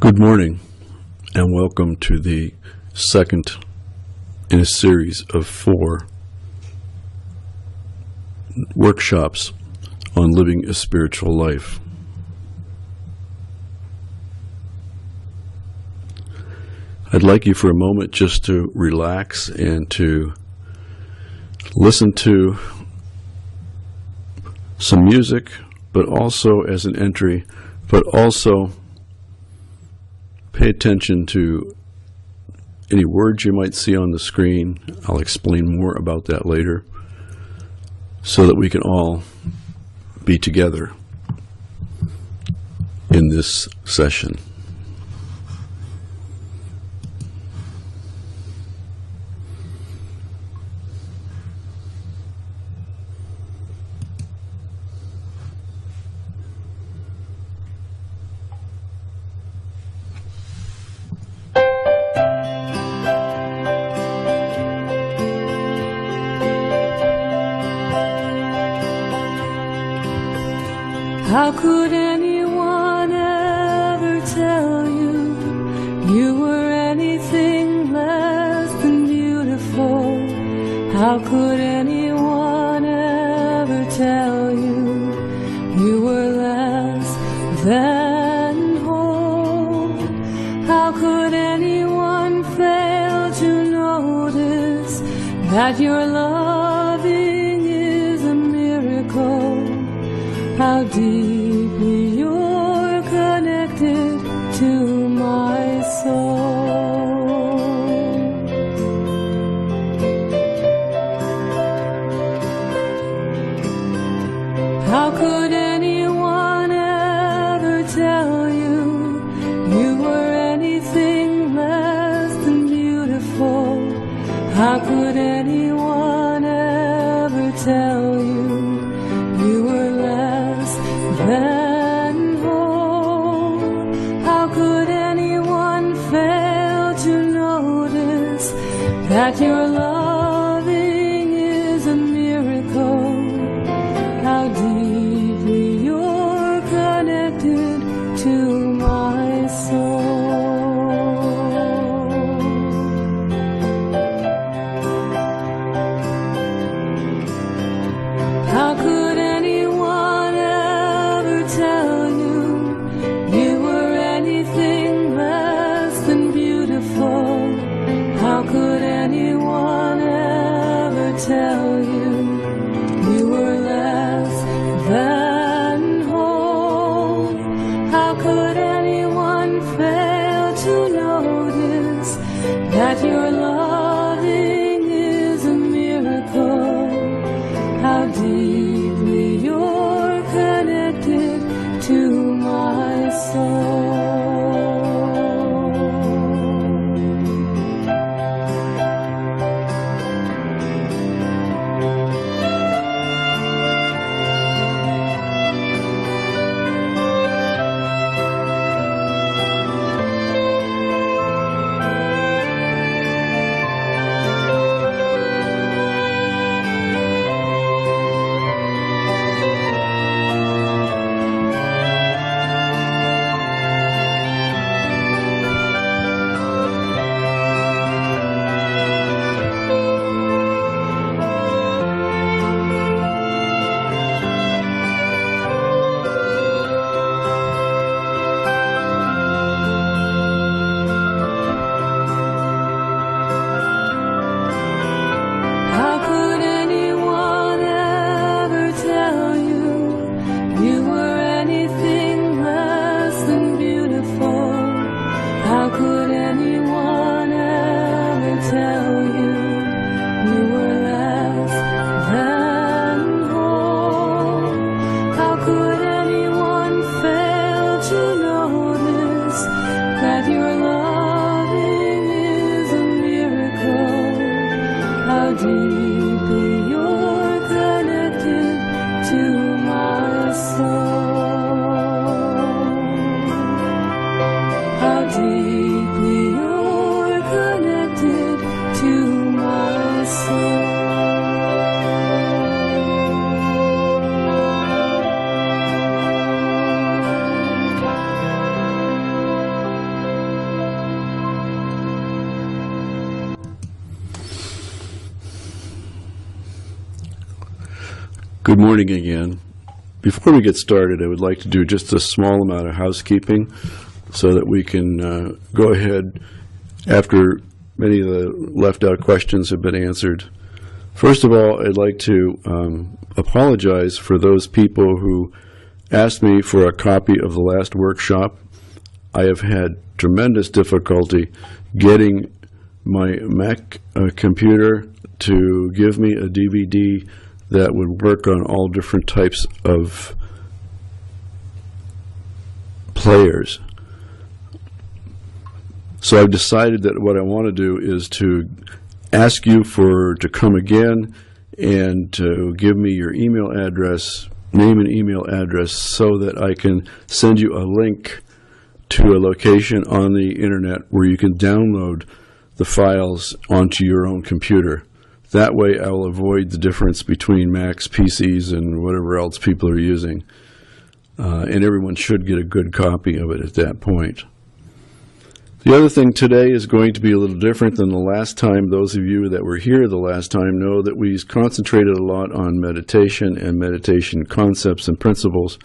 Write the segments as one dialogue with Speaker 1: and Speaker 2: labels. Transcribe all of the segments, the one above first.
Speaker 1: Good morning, and welcome to the second in a series of 4 workshops on living a spiritual life. I'd like you for a moment just to relax and to listen to some music, but also as an entry, but also pay attention to any words you might see on the screen. I'll explain more about that later so that we can all be together in this session.
Speaker 2: How could anyone ever tell you you were anything less than beautiful? How could anyone ever tell you you were less than whole? How could anyone fail to notice that your loving is a miracle? How deeply you're connected to my soul. How could anyone ever tell you you were anything less than beautiful? How could anyone ever tell you you were less than whole? How could anyone fail to notice that your loving is a miracle? How deeply you're connected to my soul. How could anyone ever tell you you were anything less than beautiful? How could anyone ever tell you you were less than whole? How could anyone fail to notice that your loving is a miracle? How deeply you're connected to my soul.
Speaker 1: Good morning again. Before we get started, I would like to do just a small amount of housekeeping so that we can go ahead after many of the left out questions have been answered. First of all, I'd like to apologize for those people who asked me for a copy of the last workshop. I have had tremendous difficulty getting my Mac computer to give me a DVD that would work on all different types of players. So I've decided that what I want to do is to ask you to come again and to give me your email address, name and email address, so that I can send you a link to a location on the internet where you can download the files onto your own computer. That way I will avoid the difference between Macs, PCs, and whatever else people are using. And everyone should get a good copy of it at that point. The other thing today is going to be a little different than the last time. Those of you that were here the last time know that we concentrated a lot on meditation and meditation concepts and principles.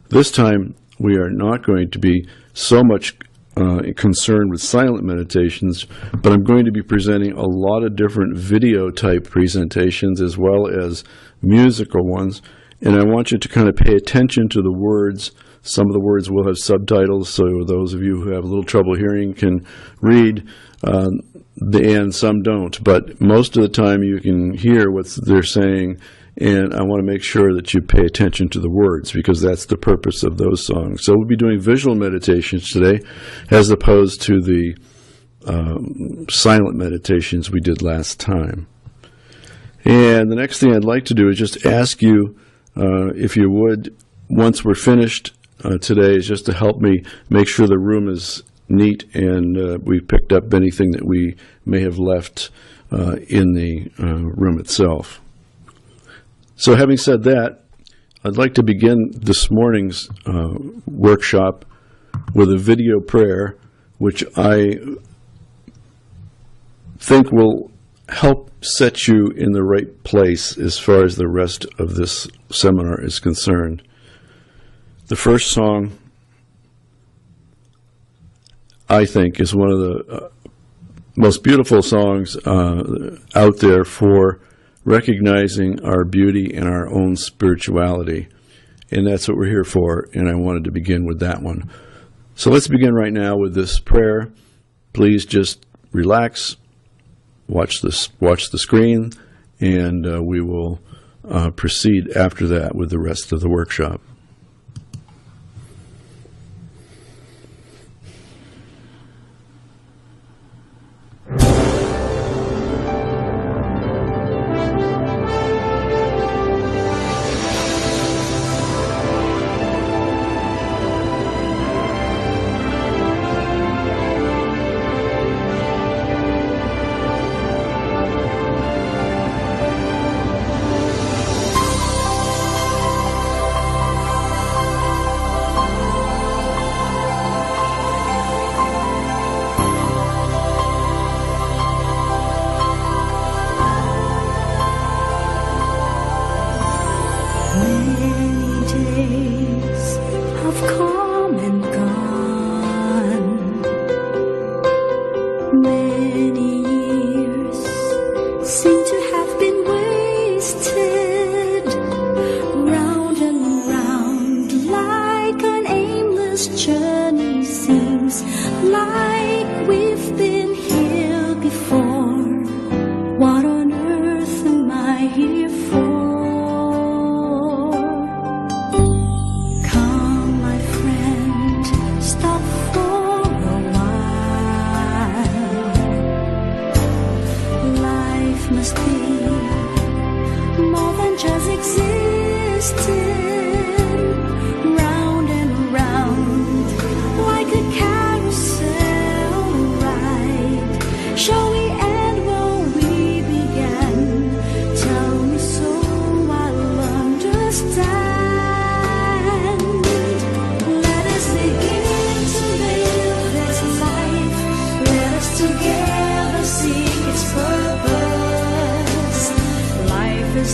Speaker 1: This time we are not going to be so much concerned with silent meditations, but I'm going to be presenting a lot of different video type presentations as well as musical ones, and I want you to kind of pay attention to the words. Some of the words will have subtitles, so those of you who have a little trouble hearing can read, and some don't, but most of the time you can hear what they're saying, and I want to make sure that you pay attention to the words because that's the purpose of those songs. So we'll be doing visual meditations today as opposed to the silent meditations we did last time. And the next thing I'd like to do is just ask you, if you would, once we're finished today, is just to help me make sure the room is neat and we've picked up anything that we may have left in the room itself. So having said that, I'd like to begin this morning's workshop with a video prayer, which I think will help set you in the right place as far as the rest of this seminar is concerned. The first song, I think, is one of the most beautiful songs out there for recognizing our beauty and our own spirituality. And that's what we're here for, and I wanted to begin with that one. So let's begin right now with this prayer. Please just relax, watch the screen, and we will proceed after that with the rest of the workshop.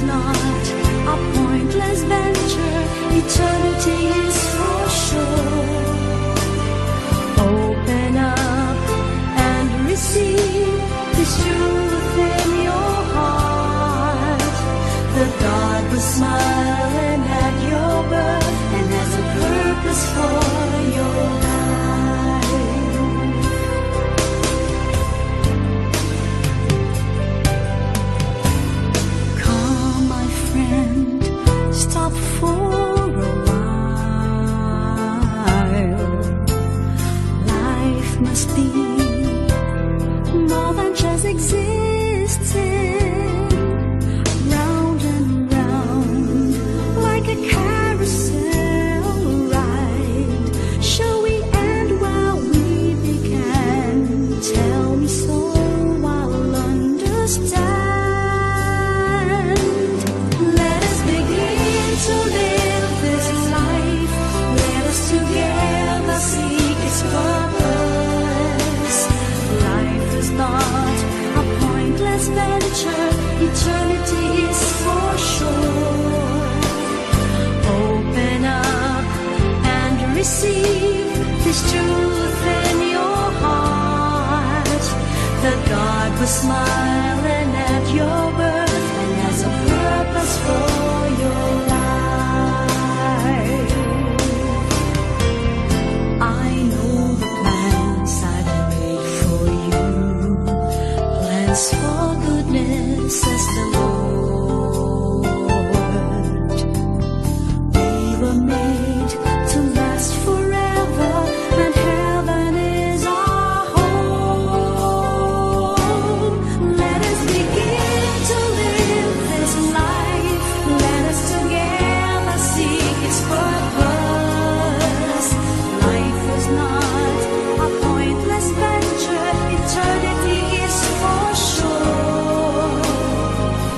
Speaker 2: Not a point eternity is for sure. Open up and receive this truth in your heart. The God was smiling at your birth and has a purpose for your life. Come, my friend, stop for a while. Life must be more than just existing, round and round like a carousel ride. Shall we end while we began? Tell me so I'll understand. Let us begin to live this life. Let us together seek its purpose. Life is not a pointless venture. Eternity is for sure. Open up and receive this truth in your heart. That God was smiling at your birth and has a purpose for your life. I know the plans I've made for you, plans for goodness, says the Lord. We were made to last forever, and heaven is our home. Let us begin to live this life. Let us together seek its purpose. Life is not a pointless venture. Eternity is for sure.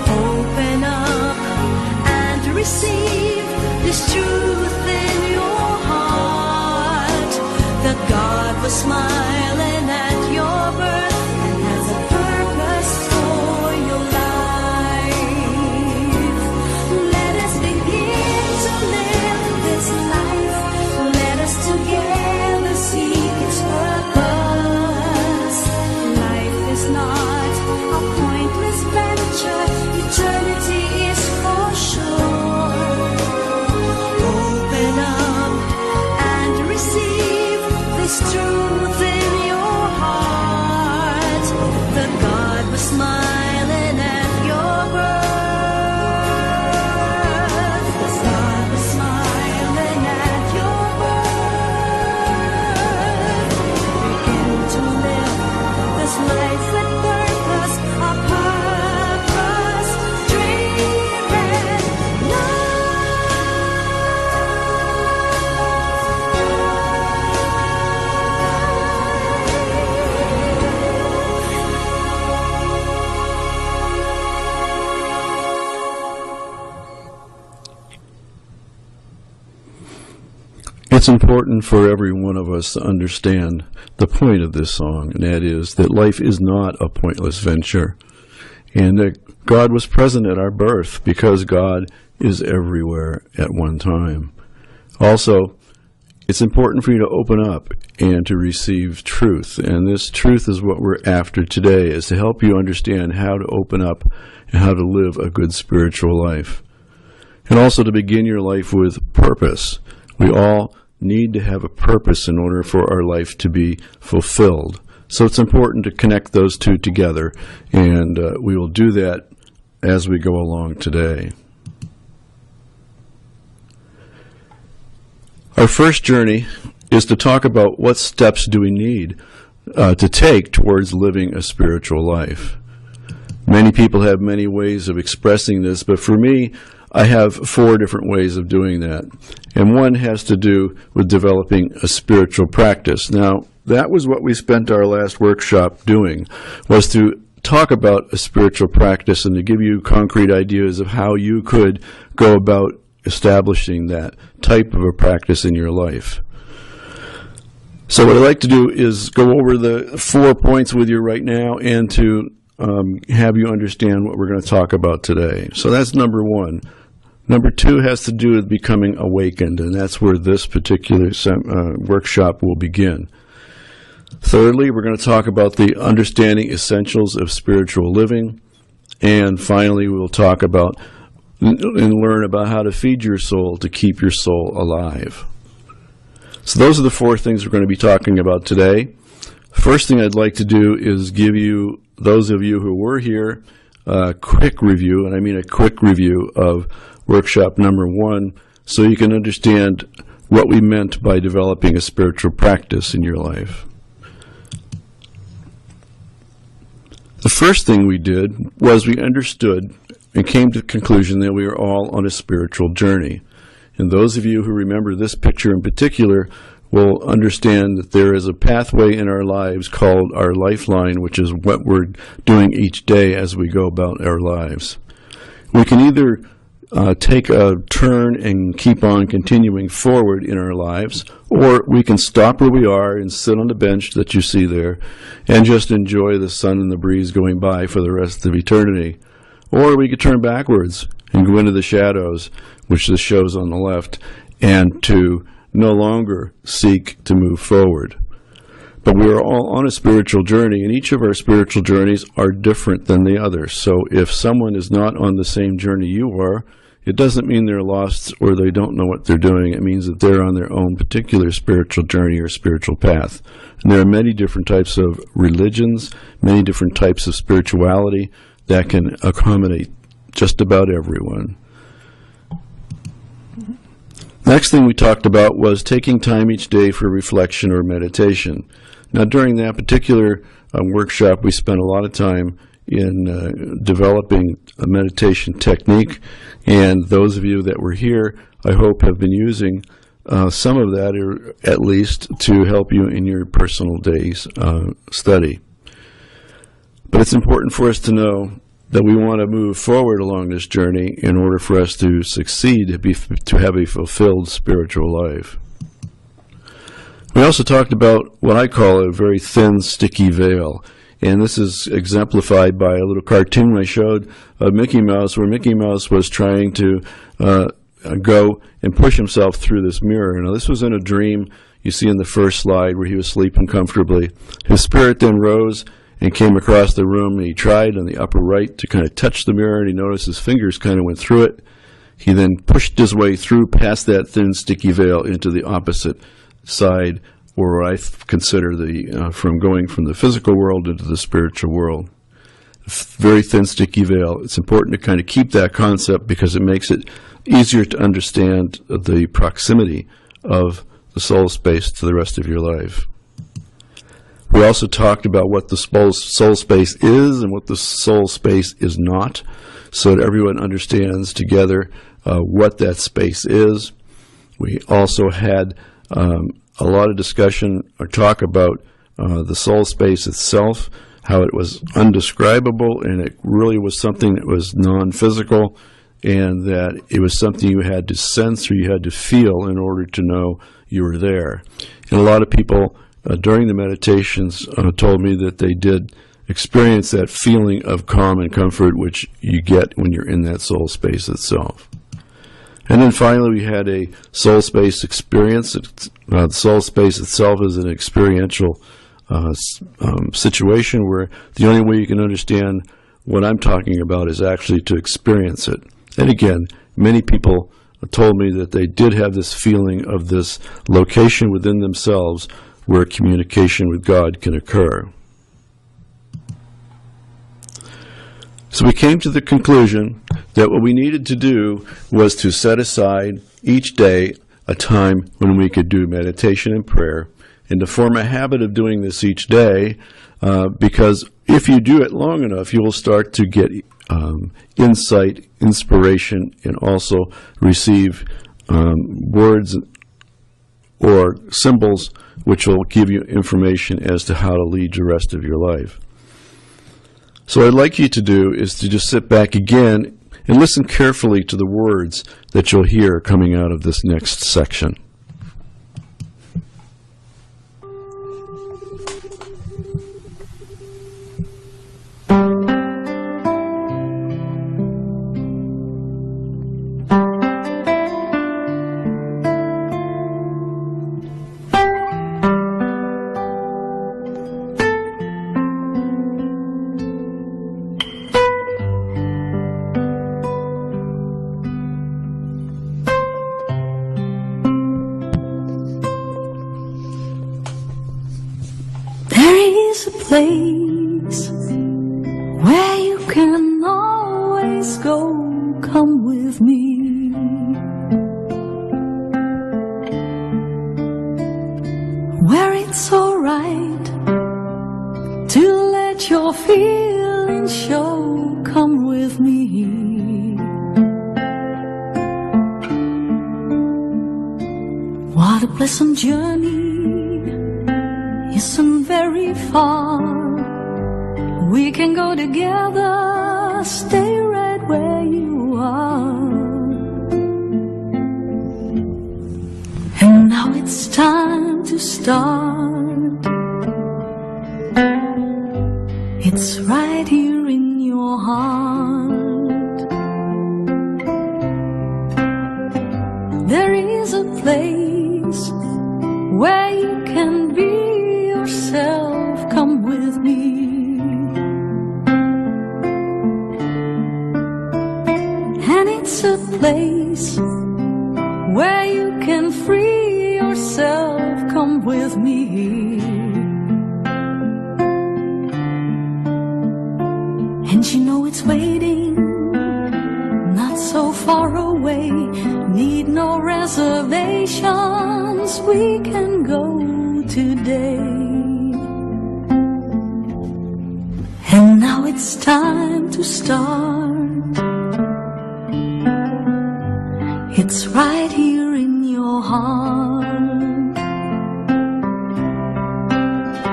Speaker 2: Open up and receive this truth in your heart. That God was smiling at your birth and has a purpose for your life. Let us begin to live this life. Let us together seek its purpose. Life is not a pointless venture. Eternity is for sure. Open up and receive this truth in your heart. That God was smiling at your birth. That God was smiling at your birth. Begin to live this life with purpose, a purpose-driven
Speaker 1: It's important for every one of us to understand the point of this song, and that is that life is not a pointless venture, and that God was present at our birth because God is everywhere at one time. Also, it's important for you to open up and to receive truth, and this truth is what we're after today, is to help you understand how to open up and how to live a good spiritual life, and also to begin your life with purpose. We all need to have a purpose in order for our life to be fulfilled. So it's important to connect those two together, and we will do that as we go along today. Our first journey is to talk about what steps do we need to take towards living a spiritual life. Many people have many ways of expressing this, but for me, I have 4 different ways of doing that. And one has to do with developing a spiritual practice. Now, that was what we spent our last workshop doing, was to talk about a spiritual practice and to give you concrete ideas of how you could go about establishing that type of a practice in your life. So what I'd like to do is go over the 4 points with you right now and to have you understand what we're going to talk about today. So that's number 1. Number 2 has to do with becoming awakened, and that's where this particular workshop will begin. Thirdly, we're going to talk about the understanding essentials of spiritual living. And finally, we'll talk about and learn about how to feed your soul to keep your soul alive. So those are the 4 things we're going to be talking about today. First thing I'd like to do is give you, those of you who were here, a quick review, and I mean a quick review of workshop number 1, so you can understand what we meant by developing a spiritual practice in your life. The first thing we did was we understood and came to the conclusion that we are all on a spiritual journey. And those of you who remember this picture in particular will understand that there is a pathway in our lives called our lifeline, which is what we're doing each day as we go about our lives. We can either take a turn and keep on continuing forward in our lives, or we can stop where we are and sit on the bench that you see there and just enjoy the sun and the breeze going by for the rest of eternity. Or we could turn backwards and go into the shadows, which this shows on the left, and to no longer seek to move forward. But we are all on a spiritual journey, and each of our spiritual journeys are different than the others. So if someone is not on the same journey you are, it doesn't mean they're lost or they don't know what they're doing. It means that they're on their own particular spiritual journey or spiritual path. And there are many different types of religions, many different types of spirituality that can accommodate just about everyone. Next thing we talked about was taking time each day for reflection or meditation. Now, during that particular workshop, we spent a lot of time in developing a meditation technique, and those of you that were here, I hope, have been using some of that, or at least to help you in your personal day's study. But it's important for us to know that we want to move forward along this journey in order for us to succeed, to have a fulfilled spiritual life. We also talked about what I call a very thin, sticky veil. And this is exemplified by a little cartoon I showed of Mickey Mouse, where Mickey Mouse was trying to go and push himself through this mirror. Now, this was in a dream you see in the first slide where he was sleeping comfortably. His spirit then rose and came across the room, and he tried on the upper right to kind of touch the mirror, and he noticed his fingers kind of went through it. He then pushed his way through past that thin, sticky veil into the opposite side, or I consider from going from the physical world into the spiritual world. Very thin, sticky veil. It's important to kind of keep that concept because it makes it easier to understand the proximity of the soul space to the rest of your life. We also talked about what the soul space is and what the soul space is not, so that everyone understands together what that space is. We also had a lot of discussion or talk about the soul space itself, how it was undescribable, and it really was something that was non-physical, and that it was something you had to sense or you had to feel in order to know you were there. And a lot of people during the meditations told me that they did experience that feeling of calm and comfort which you get when you're in that soul space itself. And then finally we had a soul space experience. The soul space itself is an experiential situation where the only way you can understand what I'm talking about is actually to experience it. And again, many people told me that they did have this feeling of this location within themselves where communication with God can occur. So we came to the conclusion that what we needed to do was to set aside each day a time when we could do meditation and prayer, and to form a habit of doing this each day, because if you do it long enough, you will start to get insight, inspiration, and also receive words or symbols which will give you information as to how to lead the rest of your life. So what I'd like you to do is to just sit back again and listen carefully to the words that you'll hear coming out of this next section.
Speaker 2: is a place where you can always go. Come with me. Where it's alright to let your feelings show. Come with me. What a pleasant journey, isn't very far. We can go together, stay right where you are. And now it's time to start. It's right here in your heart. There is a place where you can be yourself. Come with me. And it's a place where you can free yourself. Come with me. And you know it's waiting, not so far away. Need no reservations, we can go today. And now it's time to start. It's right here in your heart.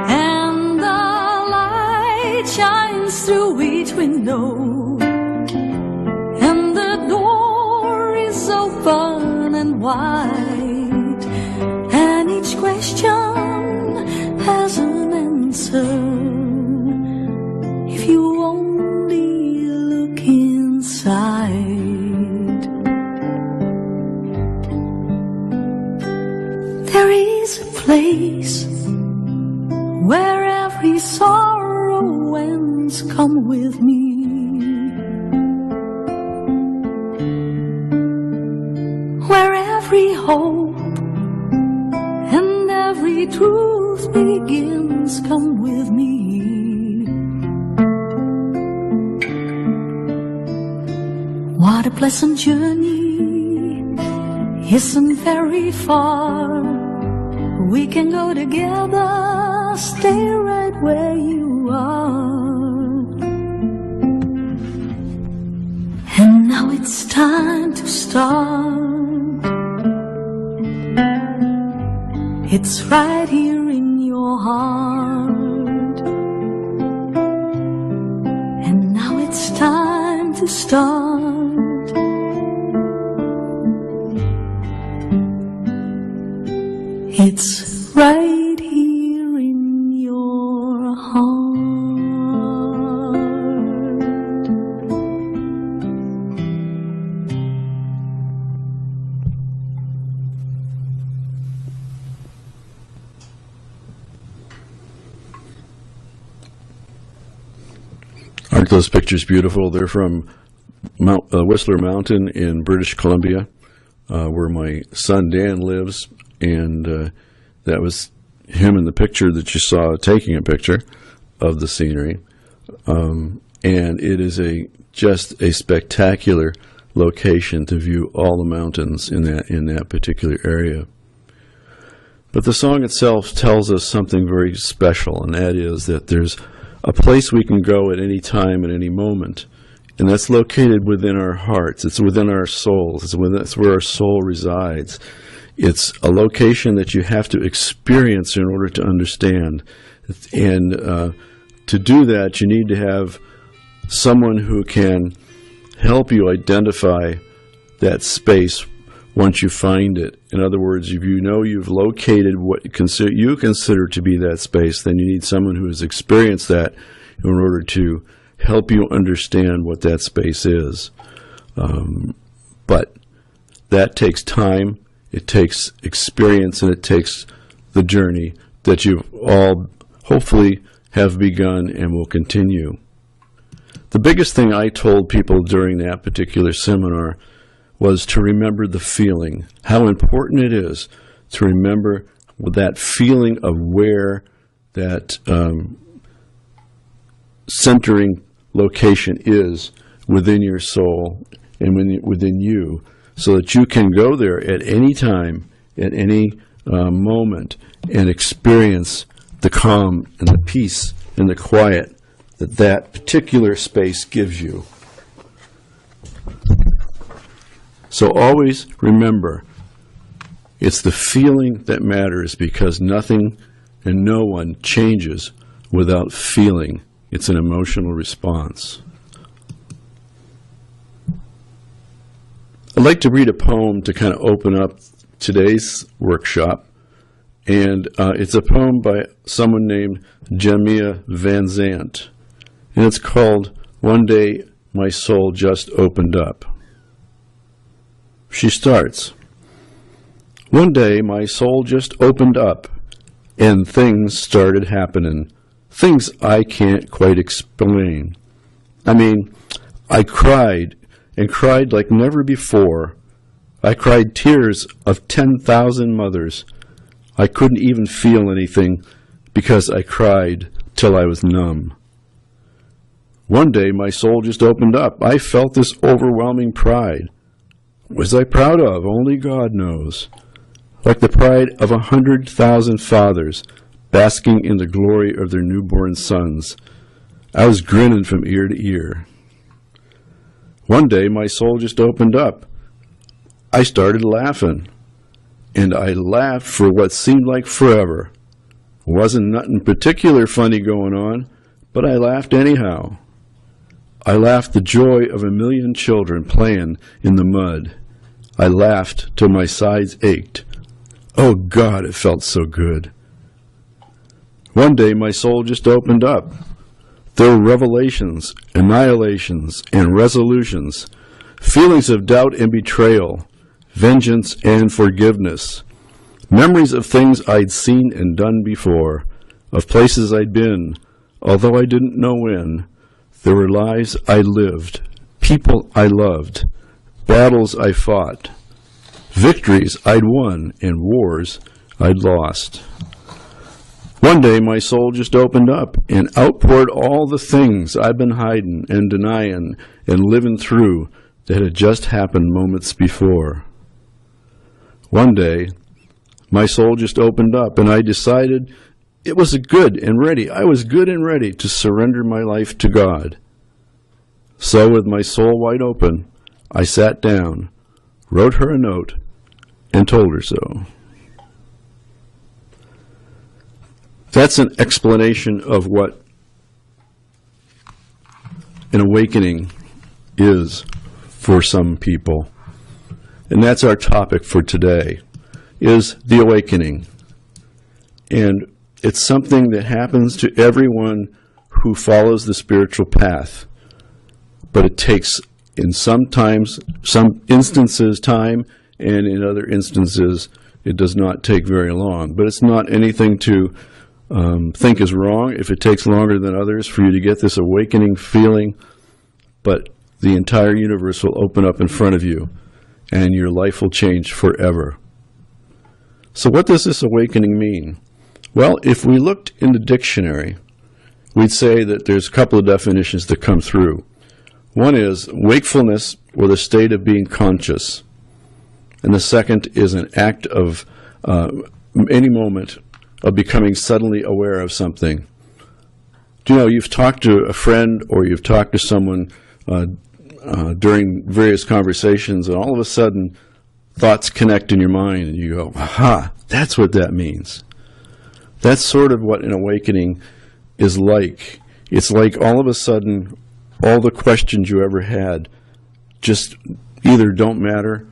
Speaker 2: And the light shines through each window, and the door is open and wide, and each question has an answer if you only look inside. There is a place where every sorrow ends. Come with me. Where every hope and every truth begins. Come with me. What a pleasant journey, isn't very far. We can go together, stay right where you are. And now it's time to start. It's right here in your heart. And now it's time to start. It's right here in your heart.
Speaker 1: Aren't those pictures beautiful? They're from Whistler Mountain in British Columbia, where my son Dan lives. And that was him in the picture that you saw, taking a picture of the scenery. And it is just a spectacular location to view all the mountains in that particular area. But the song itself tells us something very special, and that is that there's a place we can go at any time, at any moment, and that's located within our hearts. It's within our souls. It's where our soul resides. It's a location that you have to experience in order to understand. And to do that, you need to have someone who can help you identify that space once you find it. In other words, if you know you've located what you consider to be that space, then you need someone who has experienced that in order to help you understand what that space is. But that takes time. It takes experience, and it takes the journey that you all hopefully have begun and will continue. The biggest thing I told people during that particular seminar was to remember the feeling, how important it is to remember that feeling of where that centering location is within your soul and within you, so that you can go there at any time, at any moment, and experience the calm and the peace and the quiet that that particular space gives you. So always remember, it's the feeling that matters, because nothing and no one changes without feeling. It's an emotional response. I'd like to read a poem to kind of open up today's workshop. And it's a poem by someone named Jamia Van Zandt. And it's called One Day My Soul Just Opened Up. She starts, "One day my soul just opened up, and things started happening. Things I can't quite explain. I mean, I cried, and cried like never before. I cried tears of 10,000 mothers. I couldn't even feel anything, because I cried till I was numb. One day my soul just opened up. I felt this overwhelming pride. Was I proud of? Only God knows. Like the pride of 100,000 fathers basking in the glory of their newborn sons. I was grinning from ear to ear. One day my soul just opened up. I started laughing, and I laughed for what seemed like forever. Wasn't nothing particular funny going on, but I laughed anyhow. I laughed the joy of 1,000,000 children playing in the mud. I laughed till my sides ached. Oh God, it felt so good. One day my soul just opened up. There were revelations, annihilations, and resolutions, feelings of doubt and betrayal, vengeance and forgiveness, memories of things I'd seen and done before, of places I'd been, although I didn't know when. There were lives I lived, people I loved, battles I fought, victories I'd won, and wars I'd lost. One day my soul just opened up and outpoured all the things I've been hiding and denying and living through that had just happened moments before. One day my soul just opened up, and I decided I was good and ready to surrender my life to God. So with my soul wide open, I sat down, wrote her a note, and told her so. That's an explanation of what an awakening is for some people. And that's our topic for today, is the awakening. And it's something that happens to everyone who follows the spiritual path. But it takes, in some instances, time, and in other instances, it does not take very long. But it's not anything to think is wrong if it takes longer than others for you to get this awakening feeling. But the entire universe will open up in front of you, and your life will change forever. So what does this awakening mean? Well, if we looked in the dictionary, we'd say that there's a couple of definitions that come through. One is wakefulness, or the state of being conscious. And the second is an act of any moment of becoming suddenly aware of something. Do you know, you've talked to a friend or you've talked to someone during various conversations, and all of a sudden thoughts connect in your mind and you go, aha, that's what that means. That's sort of what an awakening is like. It's like all of a sudden all the questions you ever had just either don't matter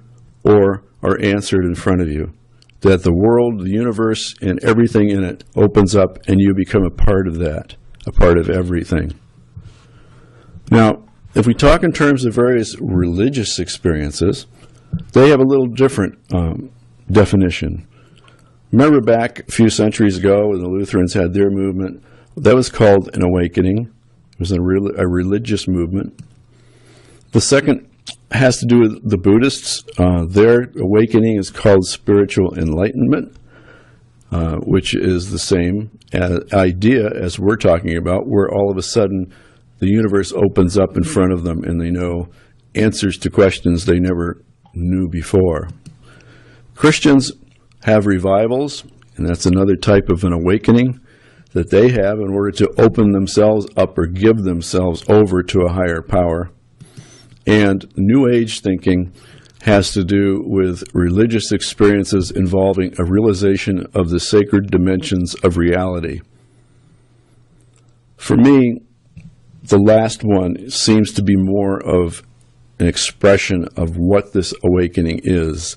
Speaker 1: or are answered in front of you. That the world, the universe, and everything in it opens up, and you become a part of that, a part of everything. Now, if we talk in terms of various religious experiences, they have a little different definition. Remember back a few centuries ago when the Lutherans had their movement, that was called an awakening. It was a religious movement. The second has to do with the Buddhists. Their awakening is called spiritual enlightenment. which is the same idea as we're talking about, where all of a sudden the universe opens up in front of them and they know answers to questions they never knew before. Christians have revivals, and that's another type of an awakening that they have in order to open themselves up or give themselves over to a higher power. And New Age thinking has to do with religious experiences involving a realization of the sacred dimensions of reality. For me, the last one seems to be more of an expression of what this awakening is.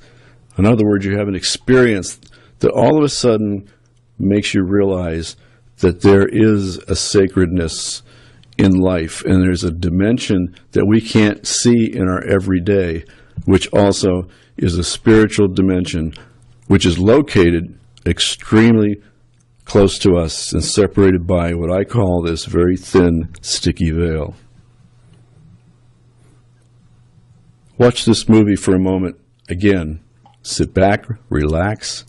Speaker 1: In other words, you have an experience that all of a sudden makes you realize that there is a sacredness in life, and there's a dimension that we can't see in our everyday, which also is a spiritual dimension, which is located extremely close to us and separated by what I call this very thin, sticky veil. Watch this movie for a moment. Again, sit back, relax,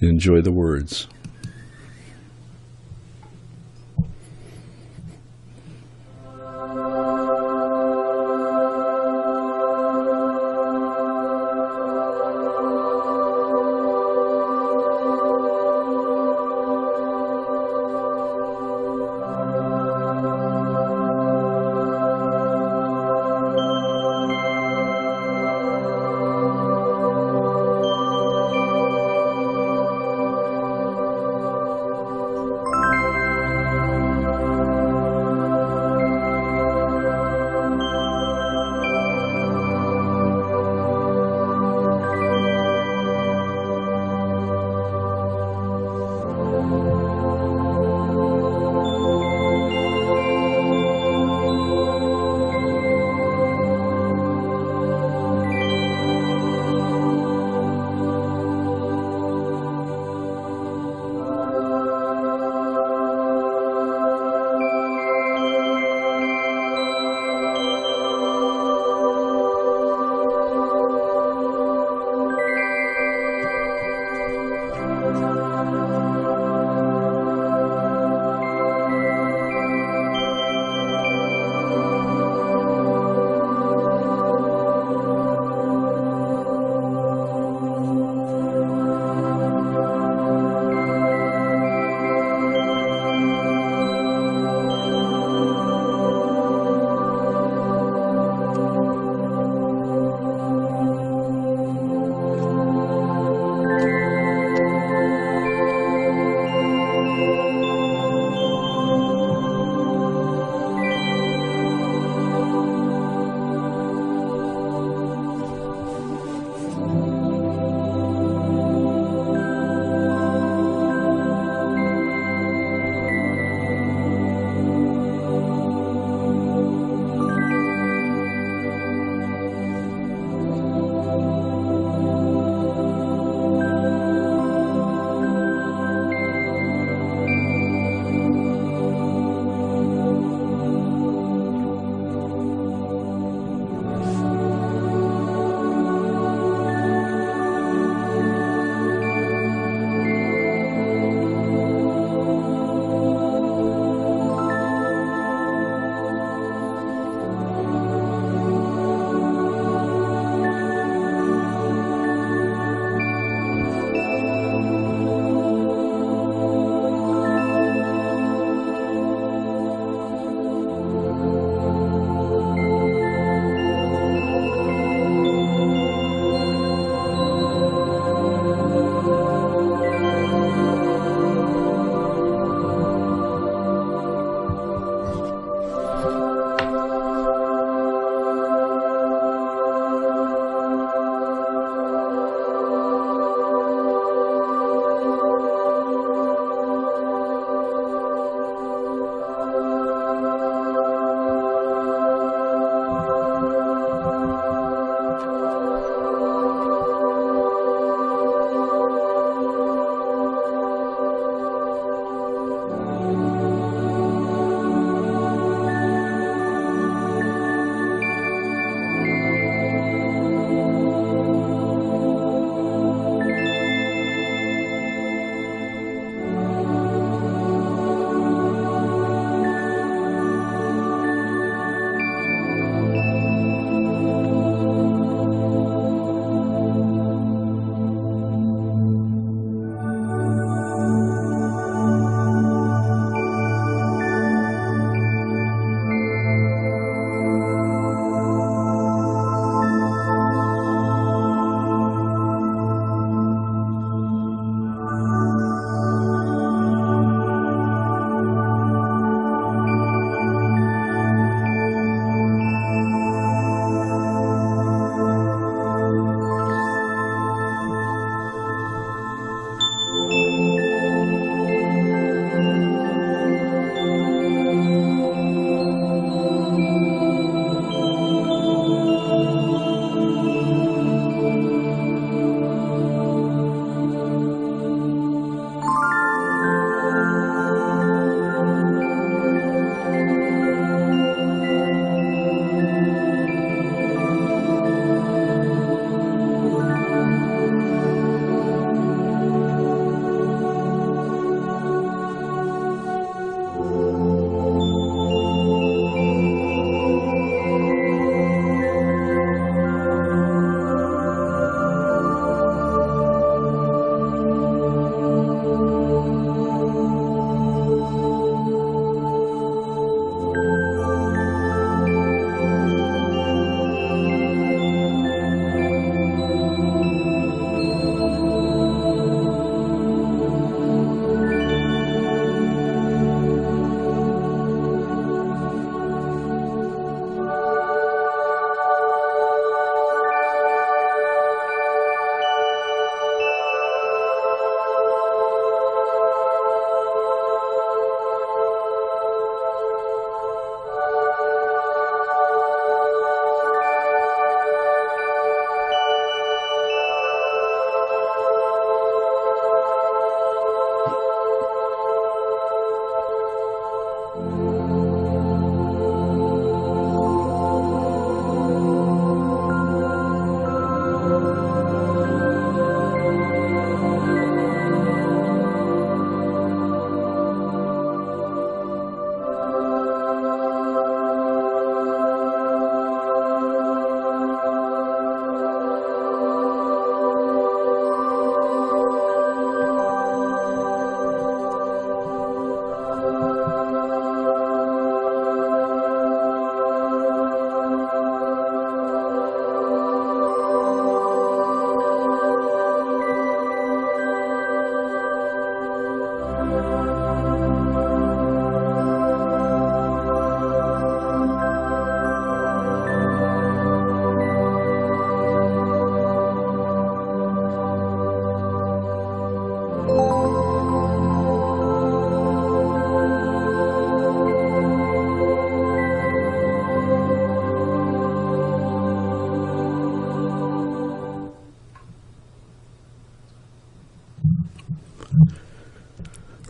Speaker 1: and enjoy the words.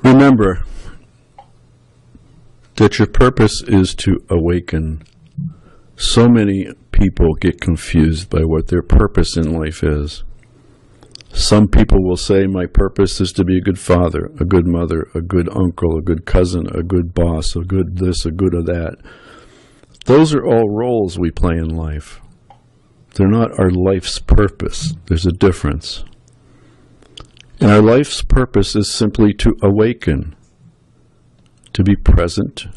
Speaker 1: Remember that your purpose is to awaken. So many people get confused by what their purpose in life is. Some people will say, my purpose is to be a good father, a good mother, a good uncle, a good cousin, a good boss, a good this, a good of that. Those are all roles we play in life. They're not our life's purpose. There's a difference. And our life's purpose is simply to awaken, to be present,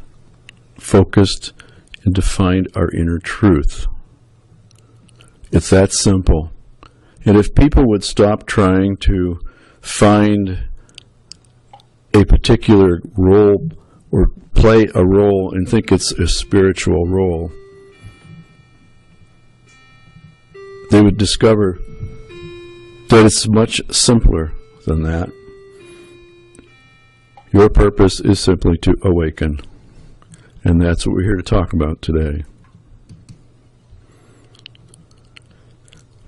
Speaker 1: focused, and to find our inner truth. It's that simple. And if people would stop trying to find a particular role or play a role and think it's a spiritual role, they would discover that it's much simpler than that. Your purpose is simply to awaken. And that's what we're here to talk about today.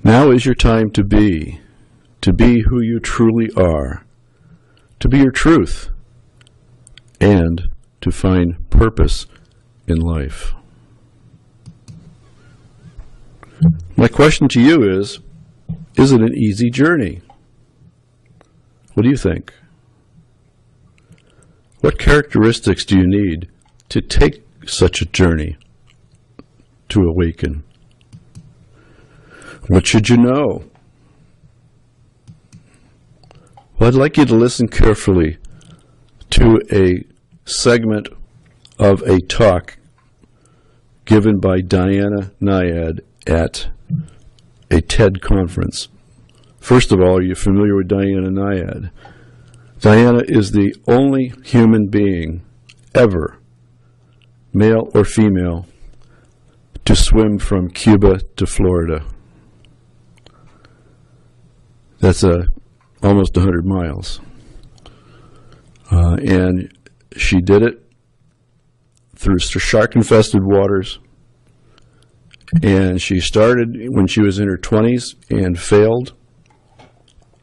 Speaker 1: Now is your time to be who you truly are, to be your truth, and to find purpose in life. My question to you is it an easy journey? What do you think? What characteristics do you need to take such a journey to awaken? What should you know? Well, I'd like you to listen carefully to a segment of a talk given by Diana Nyad at a TED conference. First of all, are you familiar with Diana Nyad? Diana is the only human being ever, male or female, to swim from Cuba to Florida. That's almost 100 miles. And she did it through shark-infested waters. And she started when she was in her 20s and failed.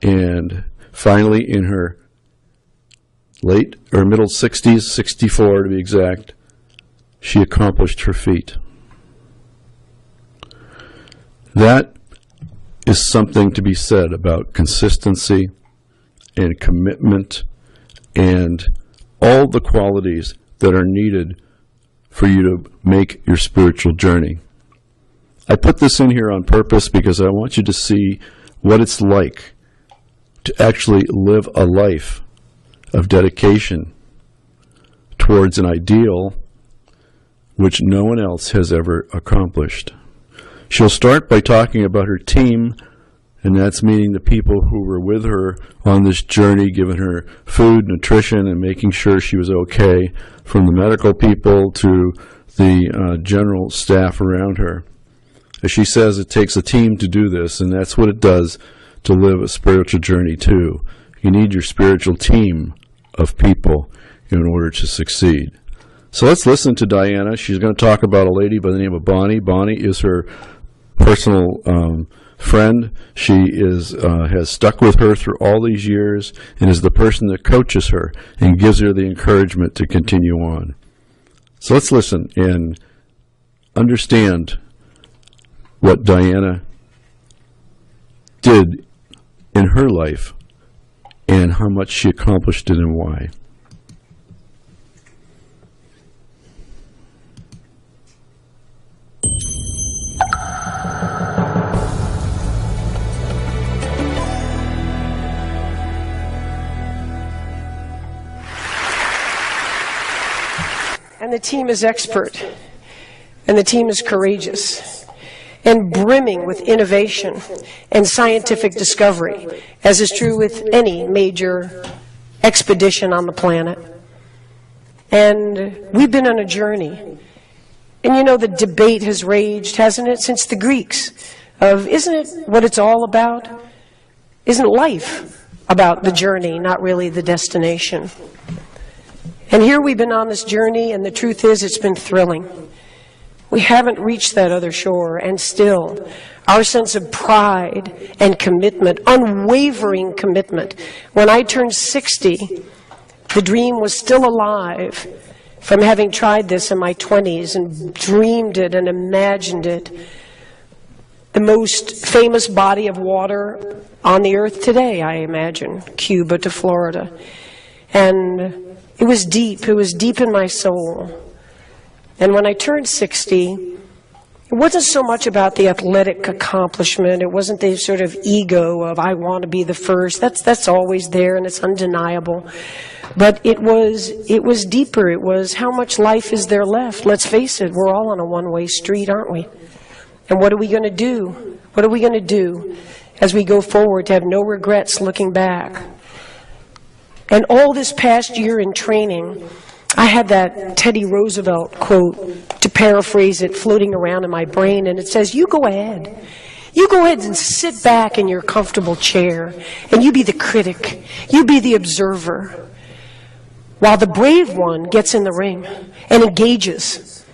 Speaker 1: And finally, in her late or middle 60s, 64 to be exact, she accomplished her feat. That is something to be said about consistency and commitment and all the qualities that are needed for you to make your spiritual journey. I put this in here on purpose because I want you to see what it's like to actually live a life of dedication towards an ideal which no one else has ever accomplished. She'll start by talking about her team, and that's meaning the people who were with her on this journey, giving her food, nutrition, and making sure she was okay, from the medical people to the general staff around her. As she says, it takes a team to do this, and that's what it does to live a spiritual journey too. You need your spiritual team of people in order to succeed. So let's listen to Diana. She's going to talk about a lady by the name of Bonnie. Bonnie is her personal friend. She has stuck with her through all these years and is the person that coaches her and gives her the encouragement to continue on. So let's listen and understand what Diana did in her life and how much she accomplished it and why.
Speaker 3: And the team is expert, and the team is courageous, and brimming with innovation and scientific discovery, as is true with any major expedition on the planet. And we've been on a journey. And you know, the debate has raged, hasn't it, since the Greeks, of isn't it what it's all about? Isn't life about the journey, not really the destination? And here we've been on this journey, and the truth is it's been thrilling. We haven't reached that other shore, and still, our sense of pride and commitment, unwavering commitment. When I turned 60, the dream was still alive from having tried this in my 20s and dreamed it and imagined it. The most famous body of water on the earth today, I imagine, Cuba to Florida. And it was deep in my soul. And when I turned 60, it wasn't so much about the athletic accomplishment. It wasn't the sort of ego of, I want to be the first. That's always there, and it's undeniable. But it was deeper. It was, how much life is there left? Let's face it, we're all on a one-way street, aren't we? And what are we going to do? What are we going to do as we go forward to have no regrets looking back? And all this past year in training, I had that Teddy Roosevelt quote, to paraphrase it, floating around in my brain, and it says, you go ahead. You go ahead and sit back in your comfortable chair, and you be the critic. You be the observer. While the brave one gets in the ring and engages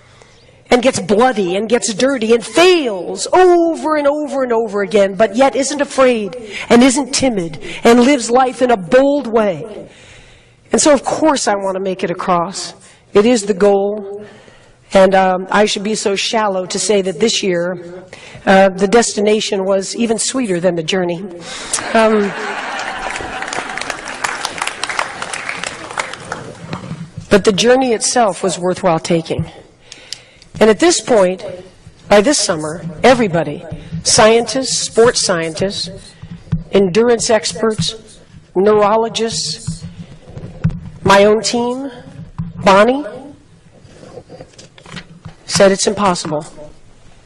Speaker 3: and gets bloody and gets dirty and fails over and over and over again, but yet isn't afraid and isn't timid and lives life in a bold way. And so, of course, I want to make it across. It is the goal. And I should be so shallow to say that this year, the destination was even sweeter than the journey. But the journey itself was worthwhile taking. And at this point, by this summer, everybody, scientists, sports scientists, endurance experts, neurologists, my own team, Bonnie, said it's impossible.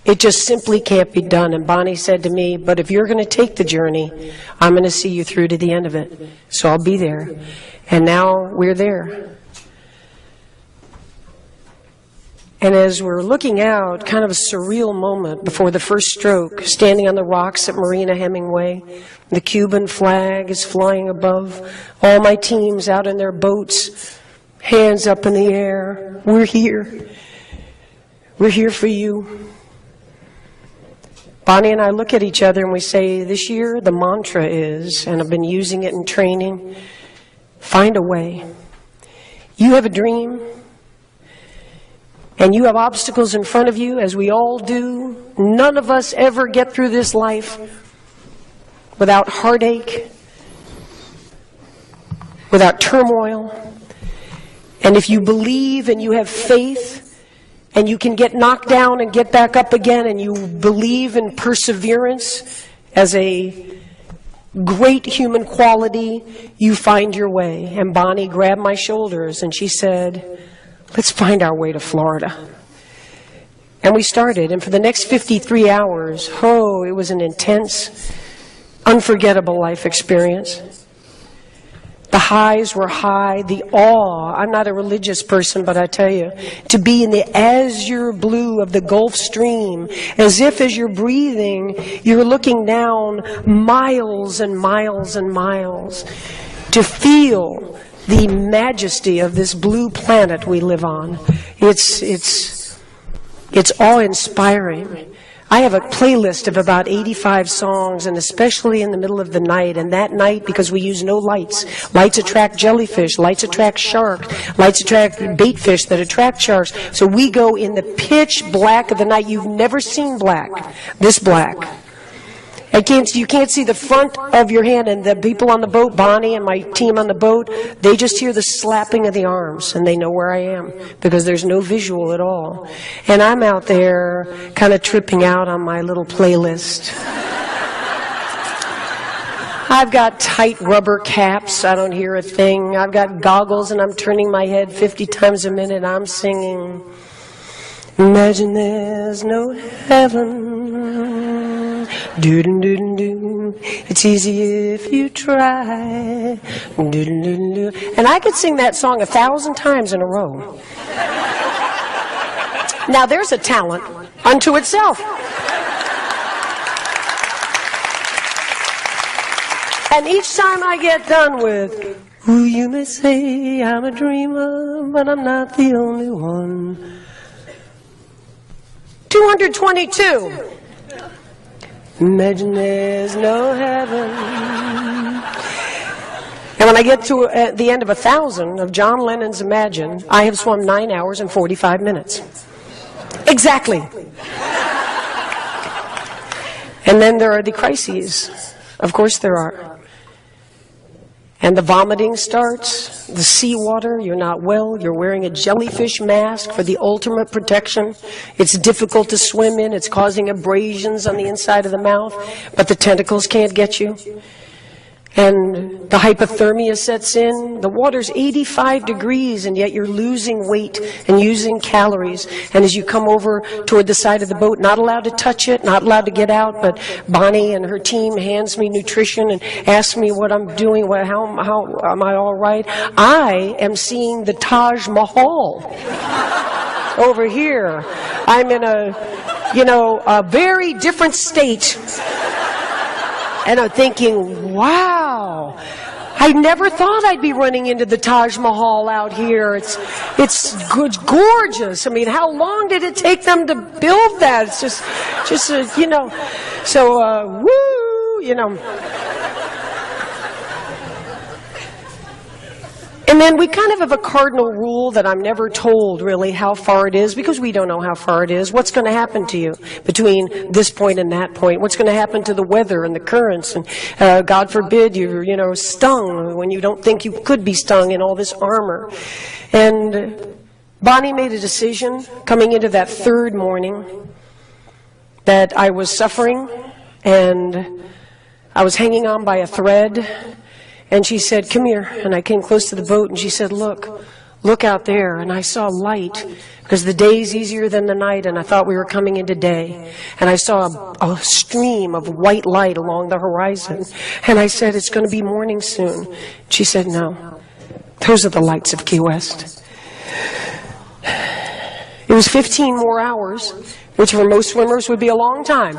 Speaker 3: It just simply can't be done. And Bonnie said to me, but if you're going to take the journey, I'm going to see you through to the end of it. So I'll be there. And now we're there. And as we're looking out, kind of a surreal moment before the first stroke, standing on the rocks at Marina Hemingway, the Cuban flag is flying above, all my teams out in their boats, hands up in the air. We're here. We're here for you. Bonnie and I look at each other and we say, this year the mantra is, and I've been using it in training, find a way. You have a dream. And you have obstacles in front of you, as we all do. None of us ever get through this life without heartache, without turmoil. And if you believe and you have faith, and you can get knocked down and get back up again, and you believe in perseverance as a great human quality, you find your way. And Bonnie grabbed my shoulders and she said, let's find our way to Florida. And we started, and for the next 53 hours, it was an intense, unforgettable life experience. The highs were high, the awe. I'm not a religious person, but I tell you, to be in the azure blue of the Gulf Stream, as if as you're breathing, you're looking down miles and miles and miles, to feel the majesty of this blue planet we live on. It's awe-inspiring. I have a playlist of about 85 songs, and especially in the middle of the night, and that night, because we use no lights. Lights attract jellyfish, lights attract sharks, lights attract bait fish that attract sharks. So we go in the pitch black of the night. You've never seen black, this black. You can't see the front of your hand, and the people on the boat, Bonnie and my team on the boat, they just hear the slapping of the arms, and they know where I am, because there's no visual at all. And I'm out there kind of tripping out on my little playlist. I've got tight rubber caps, I don't hear a thing. I've got goggles, and I'm turning my head 50 times a minute. I'm singing, imagine there's no heaven. Do-do-do-do-do. It's easy if you try. Do-do-do-do. And I could sing that song 1,000 times in a row. Now there's a talent unto itself. And each time I get done with, ooh, you may say I'm a dreamer, but I'm not the only one. 222. Imagine there's no heaven. And when I get to the end of 1,000 of John Lennon's Imagine, I have swum 9 hours and 45 minutes. Exactly. And then there are the crises. Of course there are. And the vomiting starts, the seawater, you're not well, you're wearing a jellyfish mask for the ultimate protection. It's difficult to swim in, it's causing abrasions on the inside of the mouth, but the tentacles can't get you. And the hypothermia sets in. The water's 85 degrees, and yet you're losing weight and using calories. And as you come over toward the side of the boat, not allowed to touch it, not allowed to get out, but Bonnie and her team hands me nutrition and asks me what I'm doing, how am I all right? I am seeing the Taj Mahal over here. I'm in a very different state. And I'm thinking, wow, I never thought I'd be running into the Taj Mahal out here. It's good, gorgeous. I mean, how long did it take them to build that? It's just so, And then we kind of have a cardinal rule that I'm never told really how far it is, because we don't know how far it is. What's going to happen to you between this point and that point? What's going to happen to the weather and the currents? And God forbid you're stung when you don't think you could be stung in all this armor. And Bonnie made a decision coming into that third morning that I was suffering and I was hanging on by a thread. And she said, come here. And I came close to the boat and she said, look out there. And I saw light, because the day's easier than the night, and I thought we were coming into day. And I saw a stream of white light along the horizon. And I said, it's going to be morning soon. She said, no, those are the lights of Key West. It was 15 more hours, which for most swimmers would be a long time.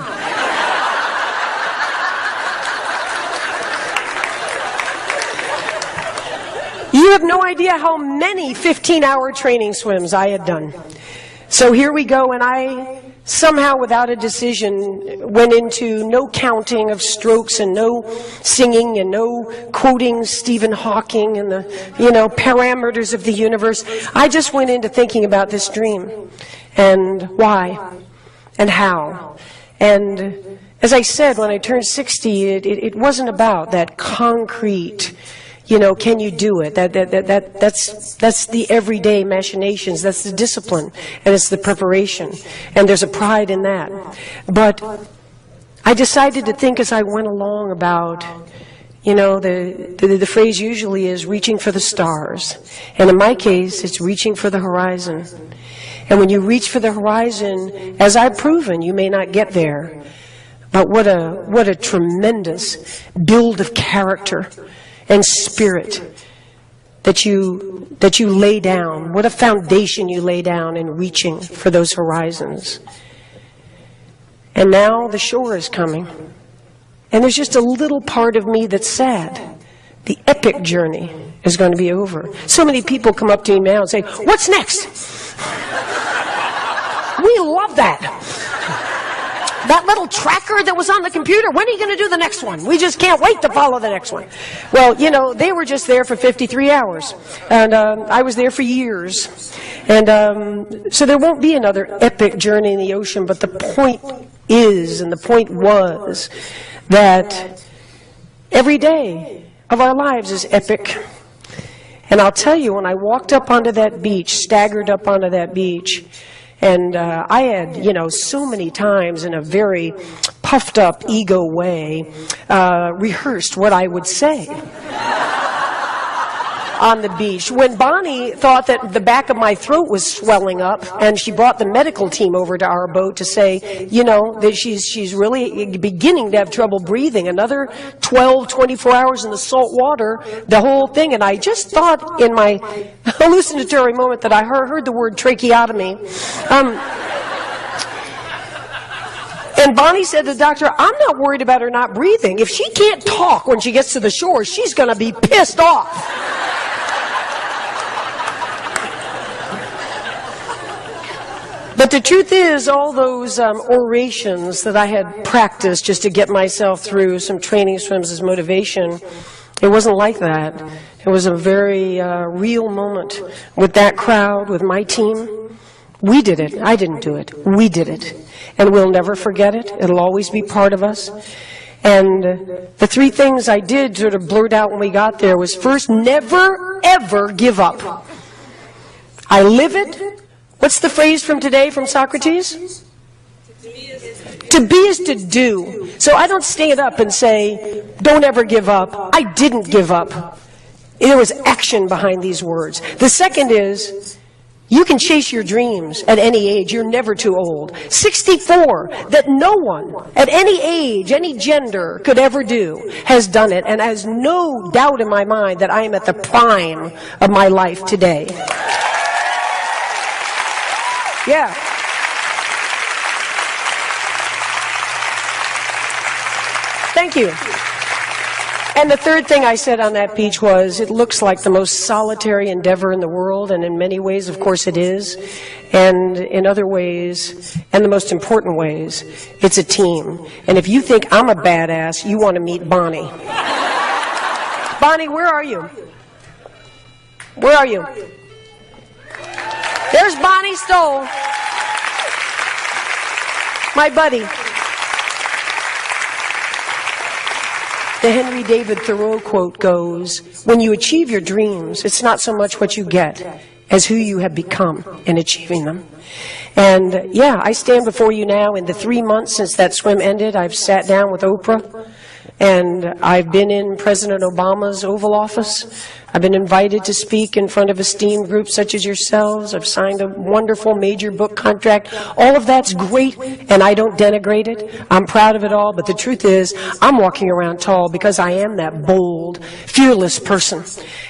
Speaker 3: You have no idea how many 15-hour training swims I had done. So here we go, and I somehow, without a decision, went into no counting of strokes and no singing and no quoting Stephen Hawking and the, parameters of the universe. I just went into thinking about this dream and why and how. And as I said, when I turned 60, it wasn't about that concrete, can you do it? That's the everyday machinations. That's the discipline, and it's the preparation, and there's a pride in that. But I decided to think as I went along about, the phrase usually is reaching for the stars, and in my case, it's reaching for the horizon. And when you reach for the horizon, as I've proven, you may not get there, but what a tremendous build of character and spirit that you lay down. What a foundation you lay down in reaching for those horizons. And now the shore is coming. And there's just a little part of me that's sad. The epic journey is going to be over. So many people come up to me now and say, what's next? We love that. That little tracker that was on the computer, when are you going to do the next one? We just can't wait to follow the next one. Well, they were just there for 53 hours. And I was there for years. And so there won't be another epic journey in the ocean, but the point is, and the point was, that every day of our lives is epic. And I'll tell you, when I walked up onto that beach, staggered up onto that beach, and I had, so many times in a very puffed up ego way, rehearsed what I would say on the beach. When Bonnie thought that the back of my throat was swelling up, and she brought the medical team over to our boat to say, that she's really beginning to have trouble breathing. Another 12, 24 hours in the salt water, the whole thing. And I just thought in my hallucinatory moment that I heard the word tracheotomy. And Bonnie said to the doctor, I'm not worried about her not breathing. If she can't talk when she gets to the shore, she's going to be pissed off. But But the truth is, all those orations that I had practiced just to get myself through some training swims as motivation, it wasn't like that. It was a very real moment with that crowd, with my team. We did it. I didn't do it. We did it. And we'll never forget it. It'll always be part of us. And the three things I did sort of blurt out when we got there was, first, never, ever give up. I live it. What's the phrase from today from Socrates? To be is to do. So I don't stand up and say, don't ever give up. I didn't give up. There was action behind these words. The second is, you can chase your dreams at any age. You're never too old. 64, that no one at any age, any gender could ever do, has done it, and has no doubt in my mind that I am at the prime of my life today. Yeah. Thank you. And the third thing I said on that beach was, it looks like the most solitary endeavor in the world, and in many ways, of course, it is. And in other ways, and the most important ways, it's a team. And if you think I'm a badass, you want to meet Bonnie. Bonnie, where are you? Where are you? There's Bonnie Stoll, my buddy. The Henry David Thoreau quote goes, when you achieve your dreams, it's not so much what you get as who you have become in achieving them. And yeah, I stand before you now. In the 3 months since that swim ended, I've sat down with Oprah, and I've been in President Obama's Oval Office. I've been invited to speak in front of esteemed groups such as yourselves. I've signed a wonderful major book contract. All of that's great, and I don't denigrate it. I'm proud of it all, but the truth is, I'm walking around tall because I am that bold, fearless person.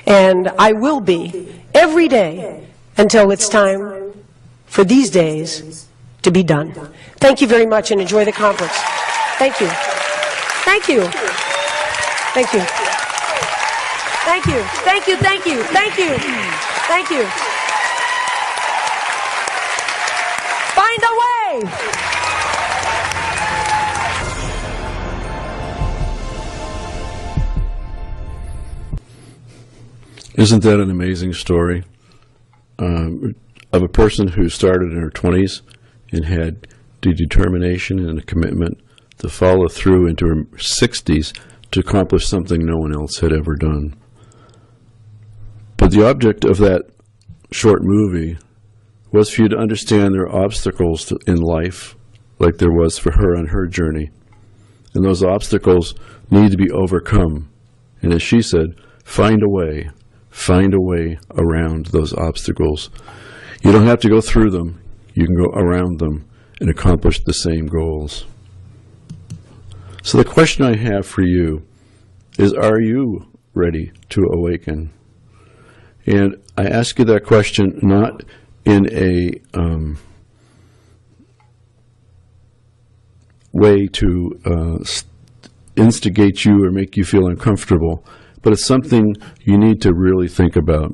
Speaker 3: And I will be every day until it's time for these days to be done. Thank you very much, and enjoy the conference. Thank you. Thank you. Thank you. Thank you. Thank you. Thank you. Thank you. Thank you. Find a way.
Speaker 1: Isn't that an amazing story of a person who started in her 20s and had the determination and a commitment to follow through into her 60s to accomplish something no one else had ever done? But the object of that short movie was for you to understand there are obstacles in life, like there was for her on her journey. And those obstacles need to be overcome. And as she said, find a way around those obstacles. You don't have to go through them. You can go around them and accomplish the same goals. So the question I have for you is, are you ready to awaken? And I ask you that question not in a way to instigate you or make you feel uncomfortable, but it's something you need to really think about.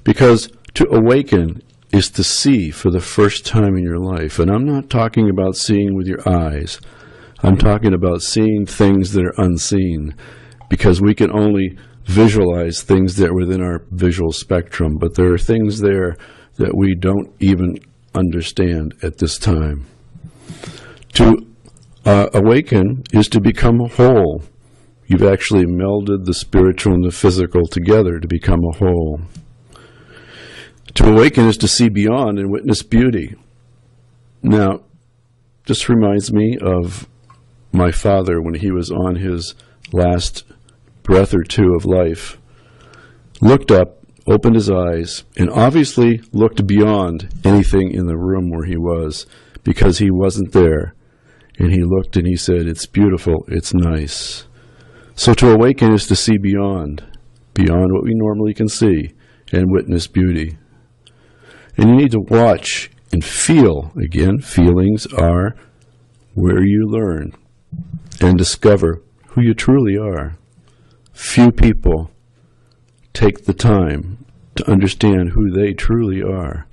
Speaker 1: Because to awaken is to see for the first time in your life. And I'm not talking about seeing with your eyes. I'm talking about seeing things that are unseen, because we can only visualize things that are within our visual spectrum, but there are things there that we don't even understand at this time. To awaken is to become whole. You've actually melded the spiritual and the physical together to become a whole. To awaken is to see beyond and witness beauty. Now, this reminds me of my father when he was on his last breath or two of life, looked up, opened his eyes, and obviously looked beyond anything in the room where he was, because he wasn't there. And he looked and he said, it's beautiful, it's nice. So to awaken is to see beyond what we normally can see, and witness beauty. And you need to watch and feel. Again, feelings are where you learn and discover who you truly are. Few people take the time to understand who they truly are.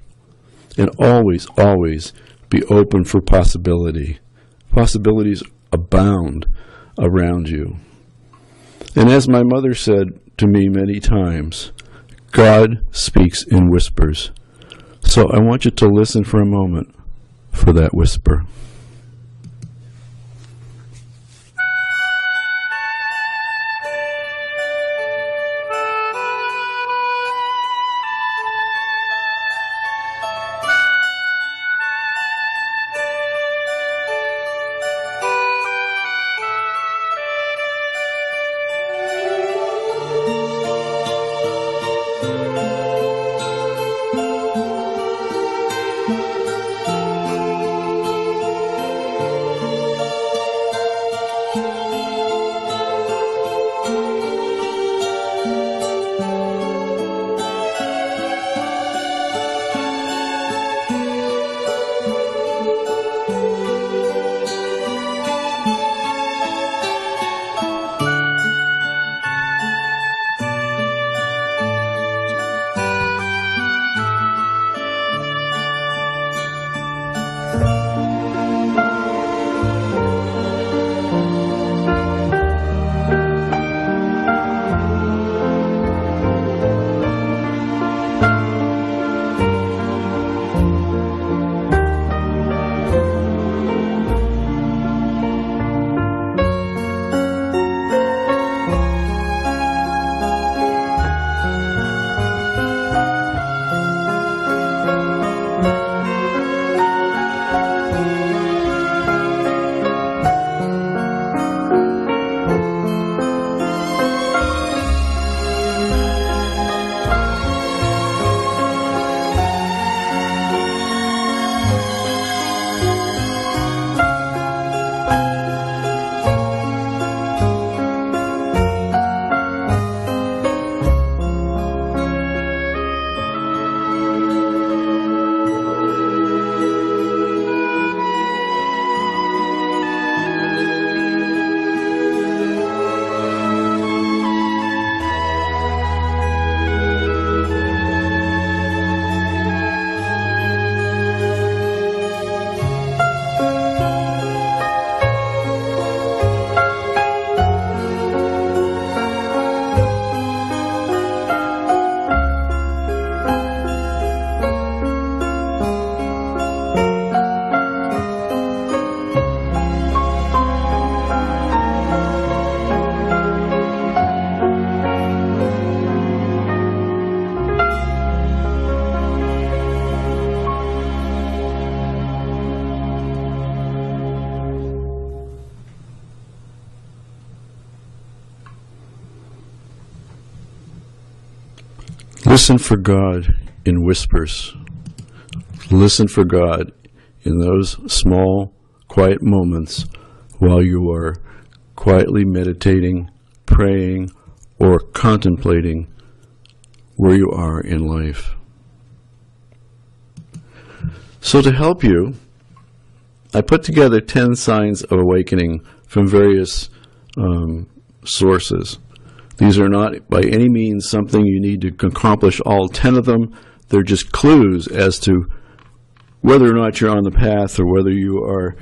Speaker 1: And always, always Be open for possibility. Possibilities abound around you. And as my mother said to me many times, God speaks in whispers. So I want you to listen for a moment for that whisper. Listen for God in whispers. Listen for God in those small, quiet moments while you are quietly meditating, praying, or contemplating where you are in life. So to help you, I put together 10 signs of awakening from various sources. These are not by any means something you need to accomplish all 10 of them. They're just clues as to whether or not you're on the path or whether you are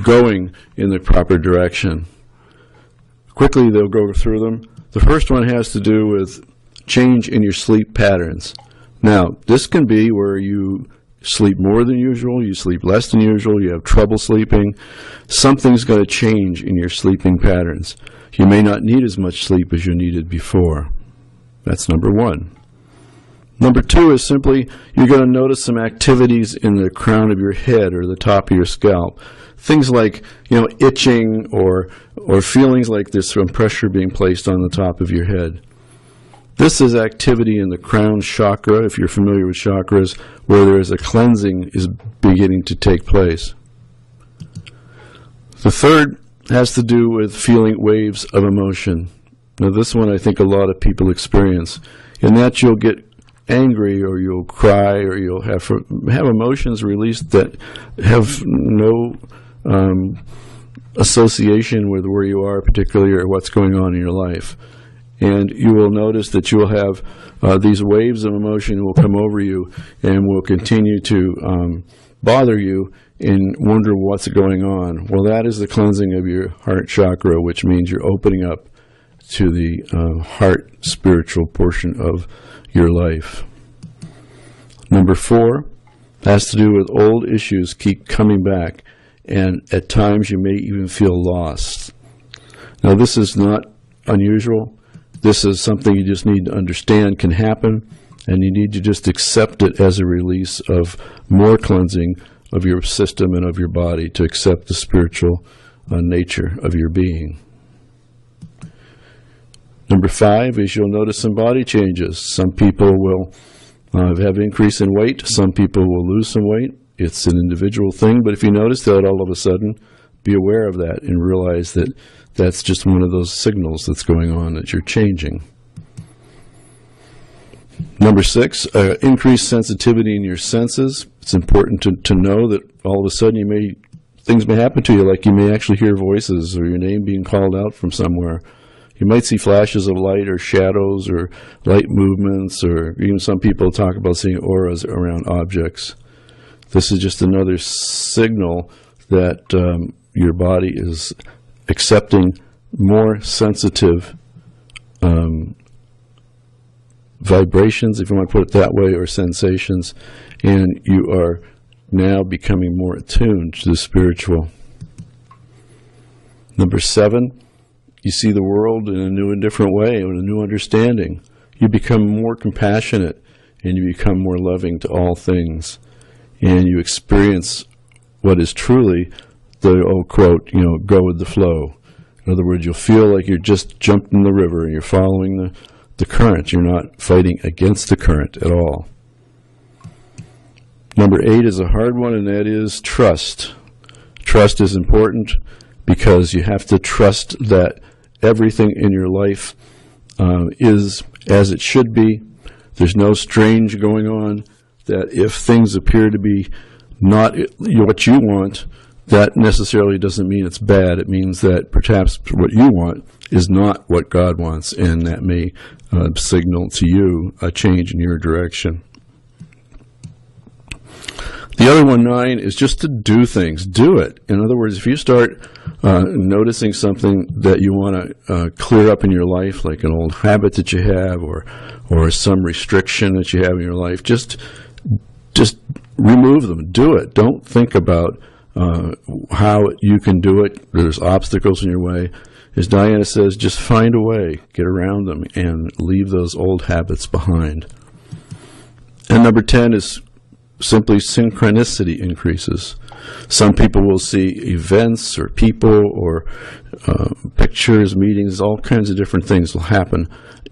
Speaker 1: going in the proper direction. Quickly, they'll go through them. The first one has to do with change in your sleep patterns. Now, this can be where you sleep more than usual, you sleep less than usual, you have trouble sleeping. Something's going to change in your sleeping patterns. You may not need as much sleep as you needed before. That's number one. Number two is simply you're going to notice some activities in the crown of your head or the top of your scalp. Things like, itching or feelings like there's some pressure being placed on the top of your head. This is activity in the crown chakra, if you're familiar with chakras, where there is a cleansing is beginning to take place. The third has to do with feeling waves of emotion. Now this one I think a lot of people experience, in that you'll get angry or you'll cry or you'll have emotions released that have no association with where you are particularly or what's going on in your life. And you will notice that you will have these waves of emotion will come over you and will continue to bother you and wonder what's going on. Well, that is the cleansing of your heart chakra, which means you're opening up to the heart spiritual portion of your life. Number 4 has to do with old issues keep coming back, and at times you may even feel lost. Now, this is not unusual. This is something you just need to understand can happen, and you need to just accept it as a release of more cleansing of your system and of your body, to accept the spiritual nature of your being. Number 5 is you'll notice some body changes. Some people will have increase in weight. Some people will lose some weight. It's an individual thing, but if you notice that all of a sudden, be aware of that and realize that that's just one of those signals that's going on, that you're changing. Number 6, increased sensitivity in your senses. It's important to know that all of a sudden things may happen to you, like you may actually hear voices or your name being called out from somewhere. You might see flashes of light or shadows or light movements, or even some people talk about seeing auras around objects. This is just another signal that your body is accepting more sensitive vibrations, if you want to put it that way, or sensations, and you are now becoming more attuned to the spiritual. Number 7, you see the world in a new and different way, in a new understanding. You become more compassionate, and you become more loving to all things, and you experience what is truly the old quote, go with the flow. In other words, you'll feel like you're just jumped in the river and you're following the current. You're not fighting against the current at all. Number 8 is a hard one, and that is trust. Trust is important because you have to trust that everything in your life is as it should be. There's no strange going on, that if things appear to be not what you want, that necessarily doesn't mean it's bad. It means that perhaps what you want is not what God wants, and that may signal to you a change in your direction. The other one, 9, is just to do things. Do it. In other words, if you start noticing something that you want to clear up in your life, like an old habit that you have, or some restriction that you have in your life, just remove them. Do it. Don't think about how you can do it. There's obstacles in your way. As Diana says, just find a way, get around them, and leave those old habits behind. And number 10 is simply synchronicity increases. Some people will see events or people or pictures, meetings, all kinds of different things will happen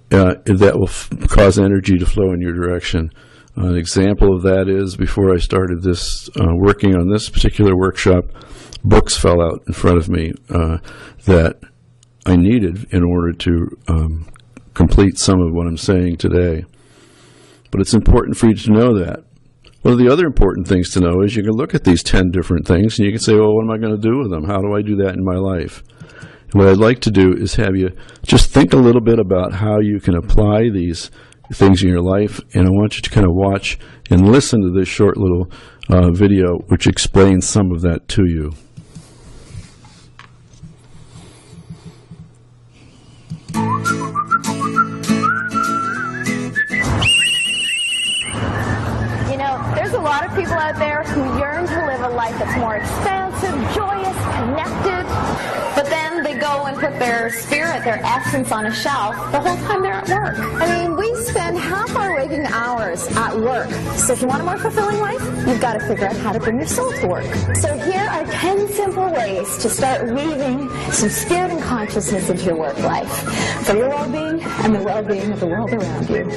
Speaker 1: that will cause energy to flow in your direction. An example of that is, before I started this, working on this particular workshop, books fell out in front of me that I needed in order to complete some of what I'm saying today. But it's important for you to know that. One of the other important things to know is you can look at these 10 different things and you can say, well, what am I going to do with them? How do I do that in my life? And what I'd like to do is have you just think a little bit about how you can apply these things in your life, and I want you to kind of watch and listen to this short little video which explains some of that to you.
Speaker 4: There's a lot of people out there who yearn to live a life that's more expansive, joyous, connected, but then they go and put their spirit, their essence on a shelf the whole time they're at work. I mean, we spend half our waking hours at work. So if you want a more fulfilling life, you've got to figure out how to bring your soul to work. So here are 10 simple ways to start weaving some spirit and consciousness into your work life for your well-being and the well-being of the world around you.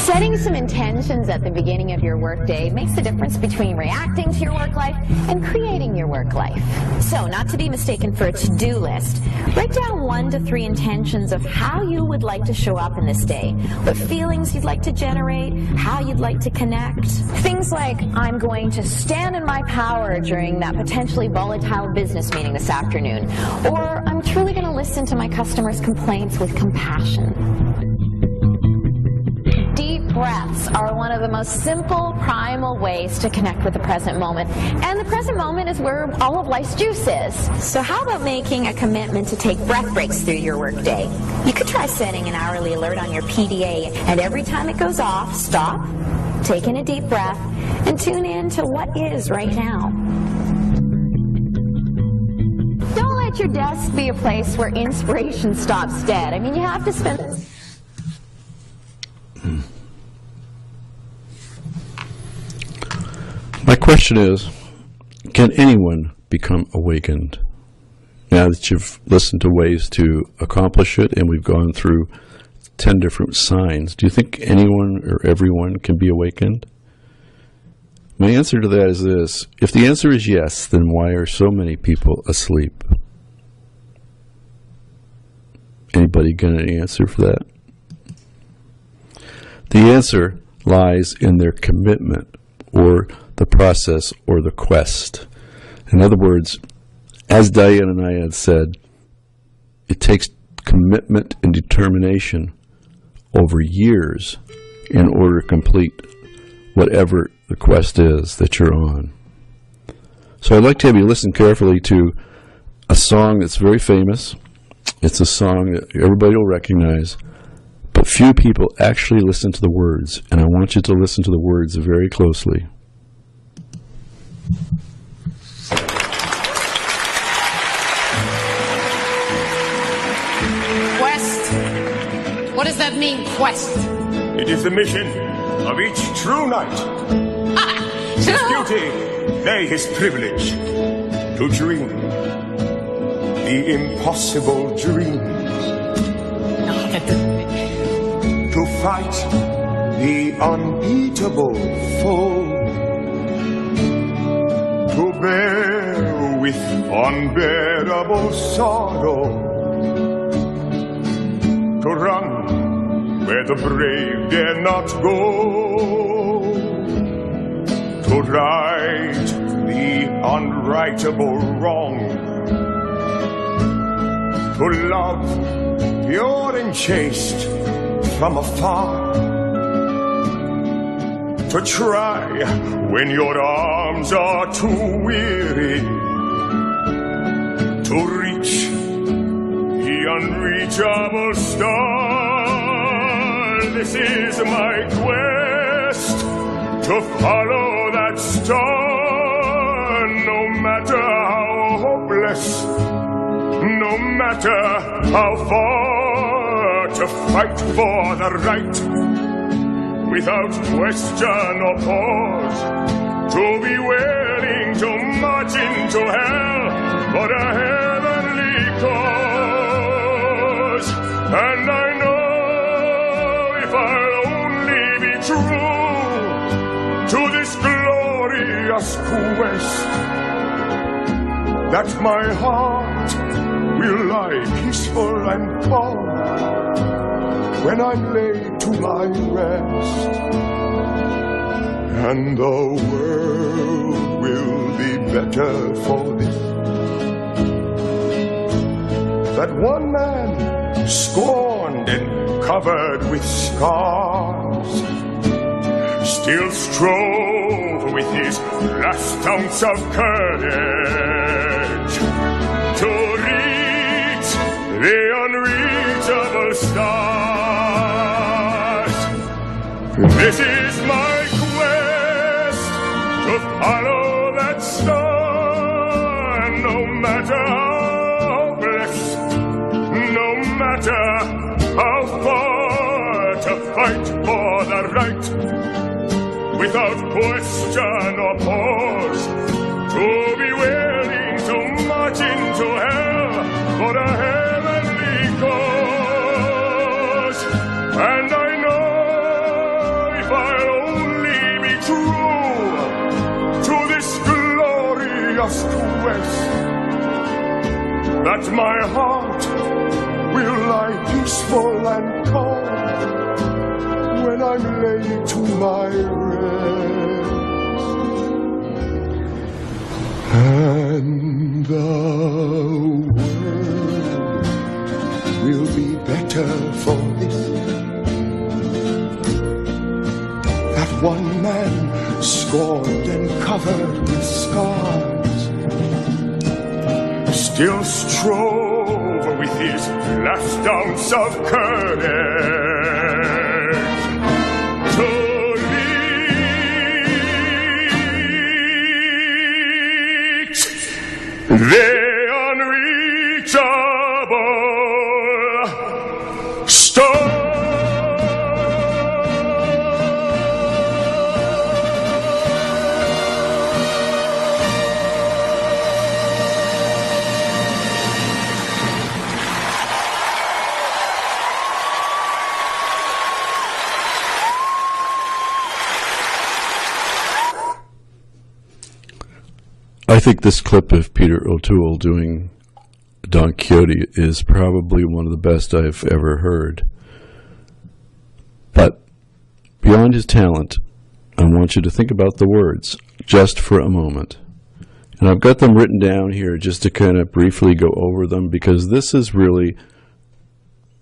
Speaker 4: Setting some intentions at the beginning of your workday makes the difference between reacting to your work life and creating your work life. So, not to be mistaken for a to-do list, write down 1 to 3 intentions of how you would like to show up in this day, what feelings you'd like to generate, how you'd like to connect. Things like, I'm going to stand in my power during that potentially volatile business meeting this afternoon, or I'm truly going to listen to my customers' complaints with compassion. Deep breaths are one of the most simple, primal ways to connect with the present moment. And the present moment is where all of life's juice is.
Speaker 5: So how about making a commitment to take breath breaks through your workday? You could try setting an hourly alert on your PDA, and every time it goes off, stop, take in a deep breath, and tune in to what is right now.
Speaker 4: Don't let your desk be a place where inspiration stops dead. I mean, you have to spend...
Speaker 1: My question is, can anyone become awakened? Now that you've listened to ways to accomplish it, and we've gone through 10 different signs, do you think anyone or everyone can be awakened? My answer to that is this. If the answer is yes, then why are so many people asleep? Anybody got an answer for that? The answer lies in their commitment, or the process, or the quest. In other words, as Diane and I had said, it takes commitment and determination over years in order to complete whatever the quest is that you're on. So I'd like to have you listen carefully to a song that's very famous. It's a song that everybody will recognize, but few people actually listen to the words, and I want you to listen to the words very closely.
Speaker 6: Quest? What does that mean, quest?
Speaker 7: It is the mission of each true knight. His duty, nay, his privilege, to dream the impossible dreams, to fight the unbeatable foe, to bear with unbearable sorrow, to run where the brave dare not go, to right the unrightable wrong, to love pure and chaste from afar, to try when your arms are too weary, to reach the unreachable star. This is my quest, to follow that star, no matter how hopeless, no matter how far, to fight for the right, without question or pause, to be willing to march into hell for a heavenly cause. And I know if I'll only be true to this glorious quest, that my heart will lie peaceful and calm when I'm laid to my rest, and the world will be better for this. That one man, scorned and covered with scars, still strove with his last ounce of courage to reach the unreachable stars. This is my quest, to follow that star, no matter how hopeless, no matter how far, to fight for the right, without question or pause, to be willing to march into hell for a heavenly cause. And I know if I'll only be true to this glorious quest, that my heart will lie peaceful and calm when I'm laid to my rest, and the world will be better for this. one man, scorned and covered with scars, still strove with his last ounce of courage to reach the unreachable star.
Speaker 1: I think this clip of Peter O'Toole doing Don Quixote is probably one of the best I've ever heard. But beyond his talent, I want you to think about the words just for a moment. And I've got them written down here just to kind of briefly go over them, because this is really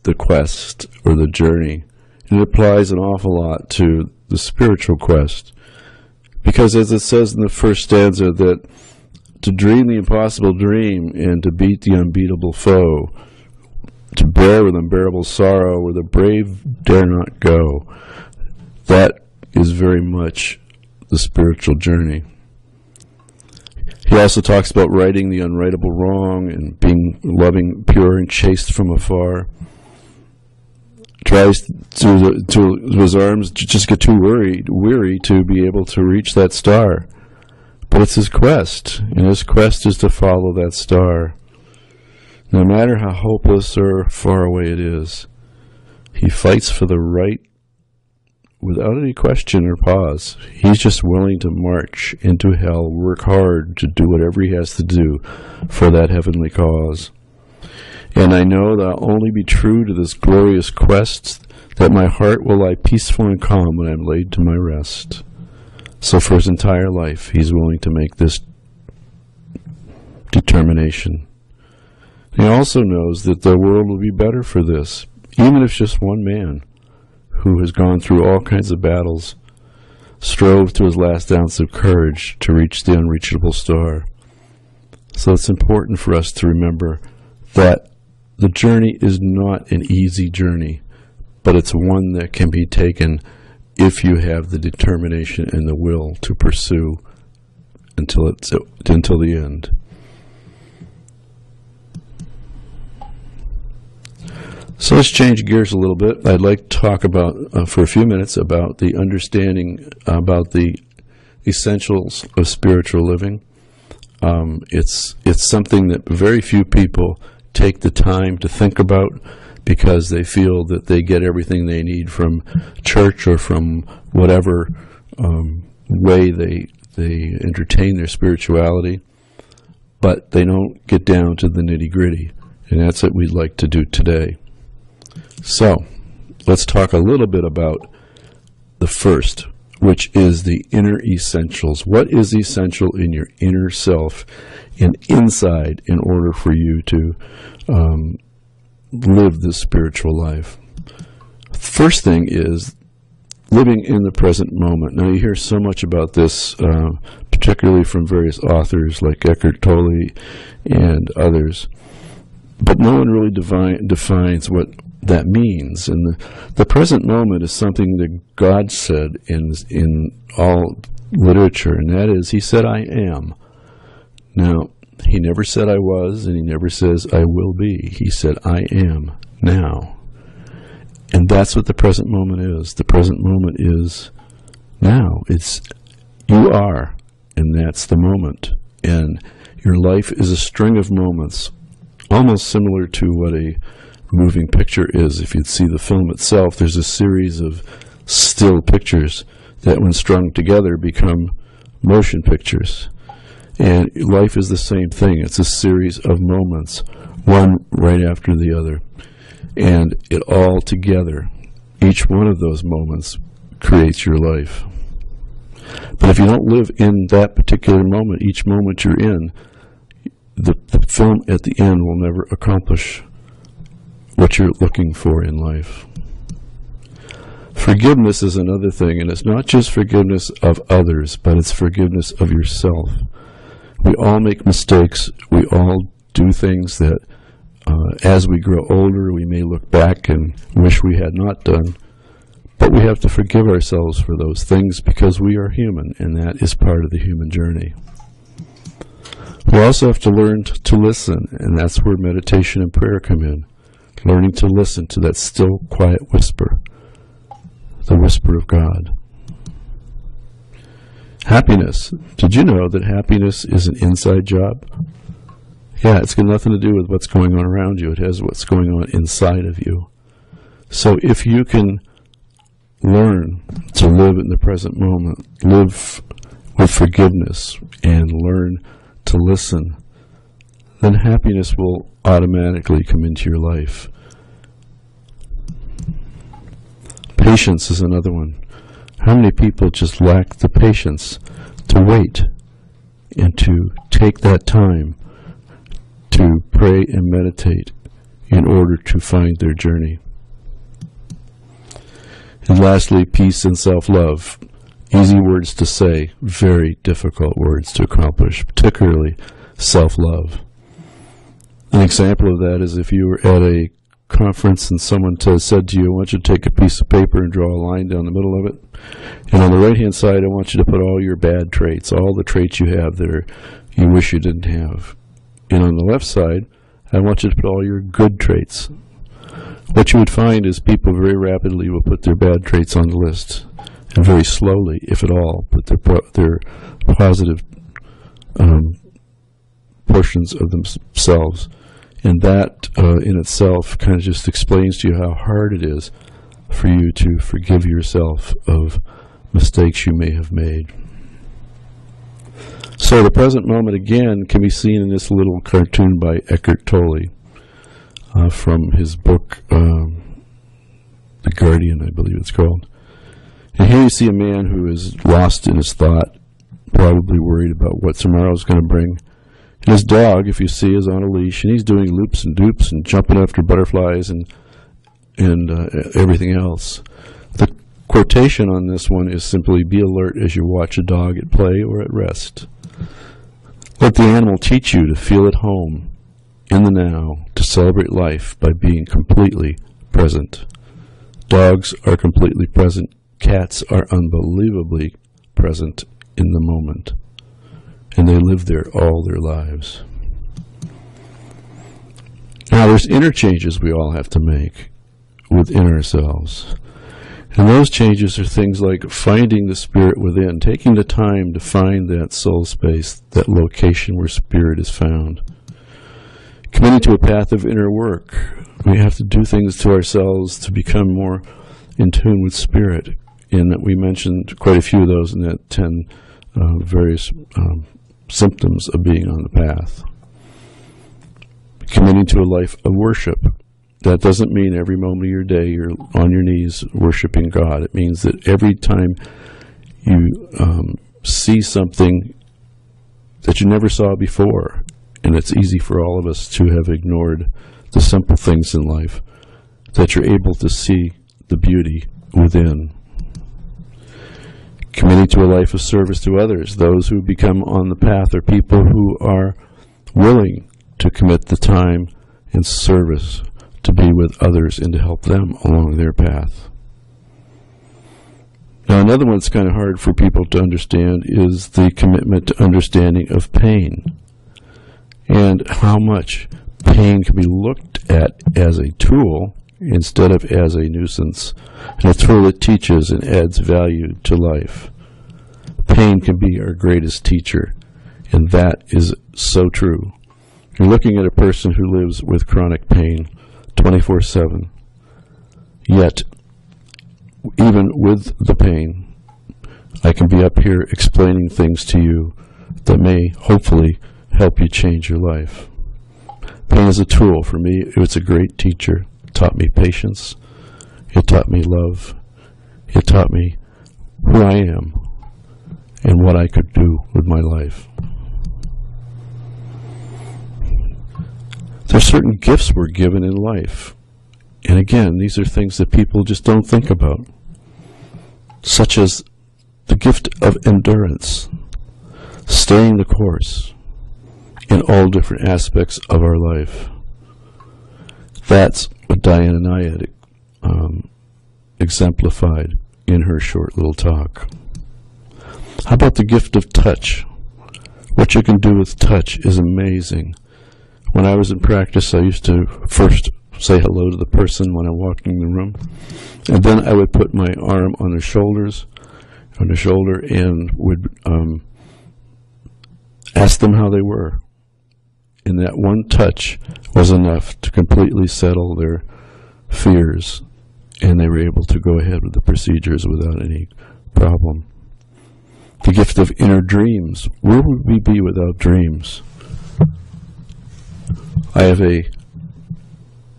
Speaker 1: the quest or the journey. And it applies an awful lot to the spiritual quest. Because as it says in the first stanza, that to dream the impossible dream and to beat the unbeatable foe, to bear with unbearable sorrow where the brave dare not go, that is very much the spiritual journey. He also talks about righting the unrightable wrong and being loving, pure, and chaste from afar. Tries to his arms just get too weary to be able to reach that star. But it's his quest, and his quest is to follow that star. No matter how hopeless or far away it is, he fights for the right without any question or pause. He's just willing to march into hell, work hard to do whatever he has to do for that heavenly cause. And I know that I'll only be true to this glorious quest, that my heart will lie peaceful and calm when I'm laid to my rest. So for his entire life, he's willing to make this determination. He also knows that the world will be better for this, even if just one man who has gone through all kinds of battles strove to his last ounce of courage to reach the unreachable star. So it's important for us to remember that the journey is not an easy journey, but it's one that can be taken if you have the determination and the will to pursue until the end. So let's change gears a little bit. I'd like to talk about, for a few minutes, about the understanding about the essentials of spiritual living. It's something that very few people take the time to think about, because they feel that they get everything they need from church or from whatever way they entertain their spirituality, but they don't get down to the nitty-gritty, and that's what we'd like to do today. So, let's talk a little bit about the first, which is the inner essentials. What is essential in your inner self and inside in order for you to live this spiritual life? First thing is living in the present moment. Now you hear so much about this, particularly from various authors like Eckhart Tolle and others, but no one really defines what that means. And the present moment is something that God said in all literature, and that is, he said, I am. Now, he never said I was, and he never says I will be. He said I am now. And that's what the present moment is. The present moment is now. It's you are, and that's the moment. And your life is a string of moments, almost similar to what a moving picture is. If you'd see the film itself, there's a series of still pictures that, when strung together, become motion pictures. And life is the same thing. It's a series of moments, one right after the other. And it all together, each one of those moments, creates your life. But if you don't live in that particular moment, each moment you're in, the film at the end will never accomplish what you're looking for in life. Forgiveness is another thing, and it's not just forgiveness of others, but it's forgiveness of yourself. We all make mistakes. We all do things that, as we grow older, we may look back and wish we had not done. But we have to forgive ourselves for those things because we are human, and that is part of the human journey. We also have to learn to listen, and that's where meditation and prayer come in. Learning to listen to that still, quiet whisper, the whisper of God. Happiness. Did you know that happiness is an inside job? Yeah, it's got nothing to do with what's going on around you. It has what's going on inside of you. So if you can learn to live in the present moment, live with forgiveness, and learn to listen, then happiness will automatically come into your life. Patience is another one. How many people just lack the patience to wait and to take that time to pray and meditate in order to find their journey? And lastly, peace and self-love. Easy words to say, very difficult words to accomplish, particularly self-love. An example of that is if you were at a conference and someone said to you, I want you to take a piece of paper and draw a line down the middle of it. And on the right-hand side, I want you to put all your bad traits, all the traits you have that you wish you didn't have. And on the left side, I want you to put all your good traits. What you would find is people very rapidly will put their bad traits on the list, and very slowly, if at all, put their positive portions of themselves. And that in itself kind of just explains to you how hard it is for you to forgive yourself of mistakes you may have made. So the present moment, again, can be seen in this little cartoon by Eckhart Tolle from his book, The Guardian, I believe it's called. And here you see a man who is lost in his thought, probably worried about what tomorrow's going to bring. And his dog, if you see, is on a leash, and he's doing loops and doops and jumping after butterflies and everything else. The quotation on this one is simply, be alert as you watch a dog at play or at rest. Let the animal teach you to feel at home in the now, to celebrate life by being completely present. Dogs are completely present. Cats are unbelievably present in the moment. And they live there all their lives. Now there's interchanges we all have to make within ourselves. And those changes are things like finding the spirit within, taking the time to find that soul space, that location where spirit is found. Committing to a path of inner work. We have to do things to ourselves to become more in tune with spirit. And that we mentioned quite a few of those in that 10 various symptoms of being on the path. Committing to a life of worship. That doesn't mean every moment of your day you're on your knees worshiping God. It means that every time you see something that you never saw before, and it's easy for all of us to have ignored the simple things in life, that you're able to see the beauty within. Committing to a life of service to others. Those who become on the path are people who are willing to commit the time and service to be with others and to help them along their path. Now another one that's kind of hard for people to understand is the commitment to understanding of pain and how much pain can be looked at as a tool instead of as a nuisance, and a tool that teaches and adds value to life. Pain can be our greatest teacher, and that is so true. You're looking at a person who lives with chronic pain 24/7, yet even with the pain, I can be up here explaining things to you that may hopefully help you change your life. Pain is a tool. For me, it was a great teacher. It taught me patience. It taught me love. It taught me who I am and what I could do with my life. There's certain gifts we're given in life. And again, these are things that people just don't think about. such as the gift of endurance, staying the course in all different aspects of our life. That's what Diane and I had exemplified in her short little talk. How about the gift of touch? What you can do with touch is amazing. When I was in practice, I used to first say hello to the person when I'm walking in the room, and then I would put my arm on their shoulder, and would ask them how they were. And that one touch was enough to completely settle their fears, and they were able to go ahead with the procedures without any problem. The gift of inner dreams. Where would we be without dreams? I have a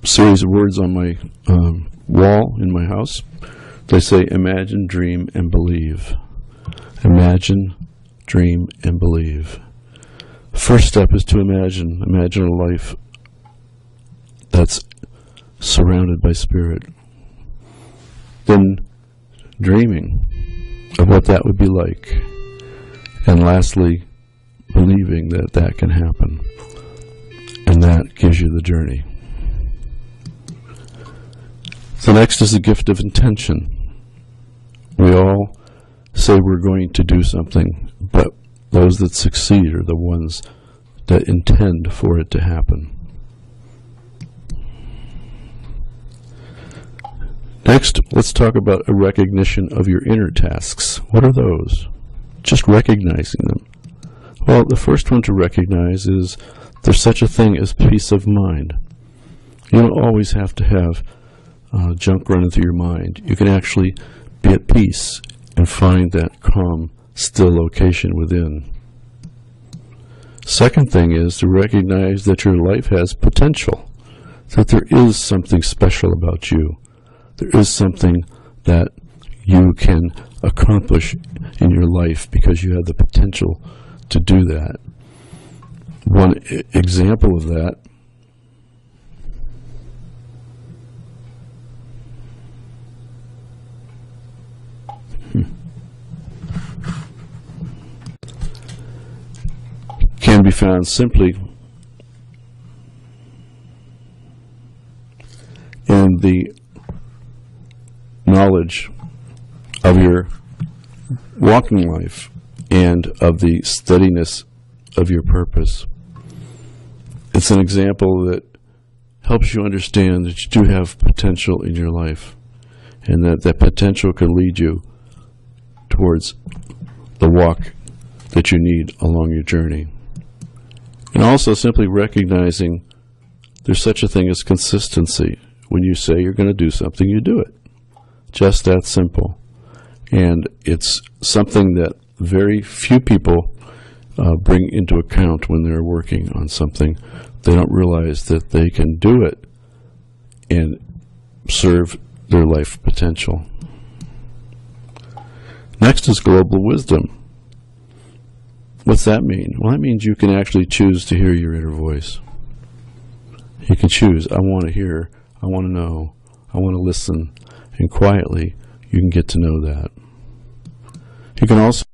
Speaker 1: series of words on my wall in my house. They say, imagine, dream, and believe. Imagine, dream, and believe. First step is to imagine. Imagine a life that's surrounded by spirit. Then dreaming of what that would be like. And lastly, believing that that can happen. And that gives you the journey. The next is the gift of intention. We all say we're going to do something, but those that succeed are the ones that intend for it to happen. Next, let's talk about a recognition of your inner tasks. What are those? Just recognizing them. Well, the first one to recognize is there's such a thing as peace of mind. You don't always have to have junk running through your mind. You can actually be at peace and find that calm, still location within. Second thing is to recognize that your life has potential, that there is something special about you. There is something that you can accomplish in your life because you have the potential to do that. One example of that can be found simply in the knowledge of your walking life and of the steadiness of your purpose. It's an example that helps you understand that you do have potential in your life, and that that potential can lead you towards the walk that you need along your journey. And also simply recognizing there's such a thing as consistency. When you say you're going to do something, you do it. Just that simple. And it's something that very few people bring into account when they're working on something. They don't realize that they can do it and serve their life potential. Next is global wisdom. What's that mean? Well, that means you can actually choose to hear your inner voice. You can choose, I want to hear, I want to know, I want to listen, and quietly you can get to know that. You can also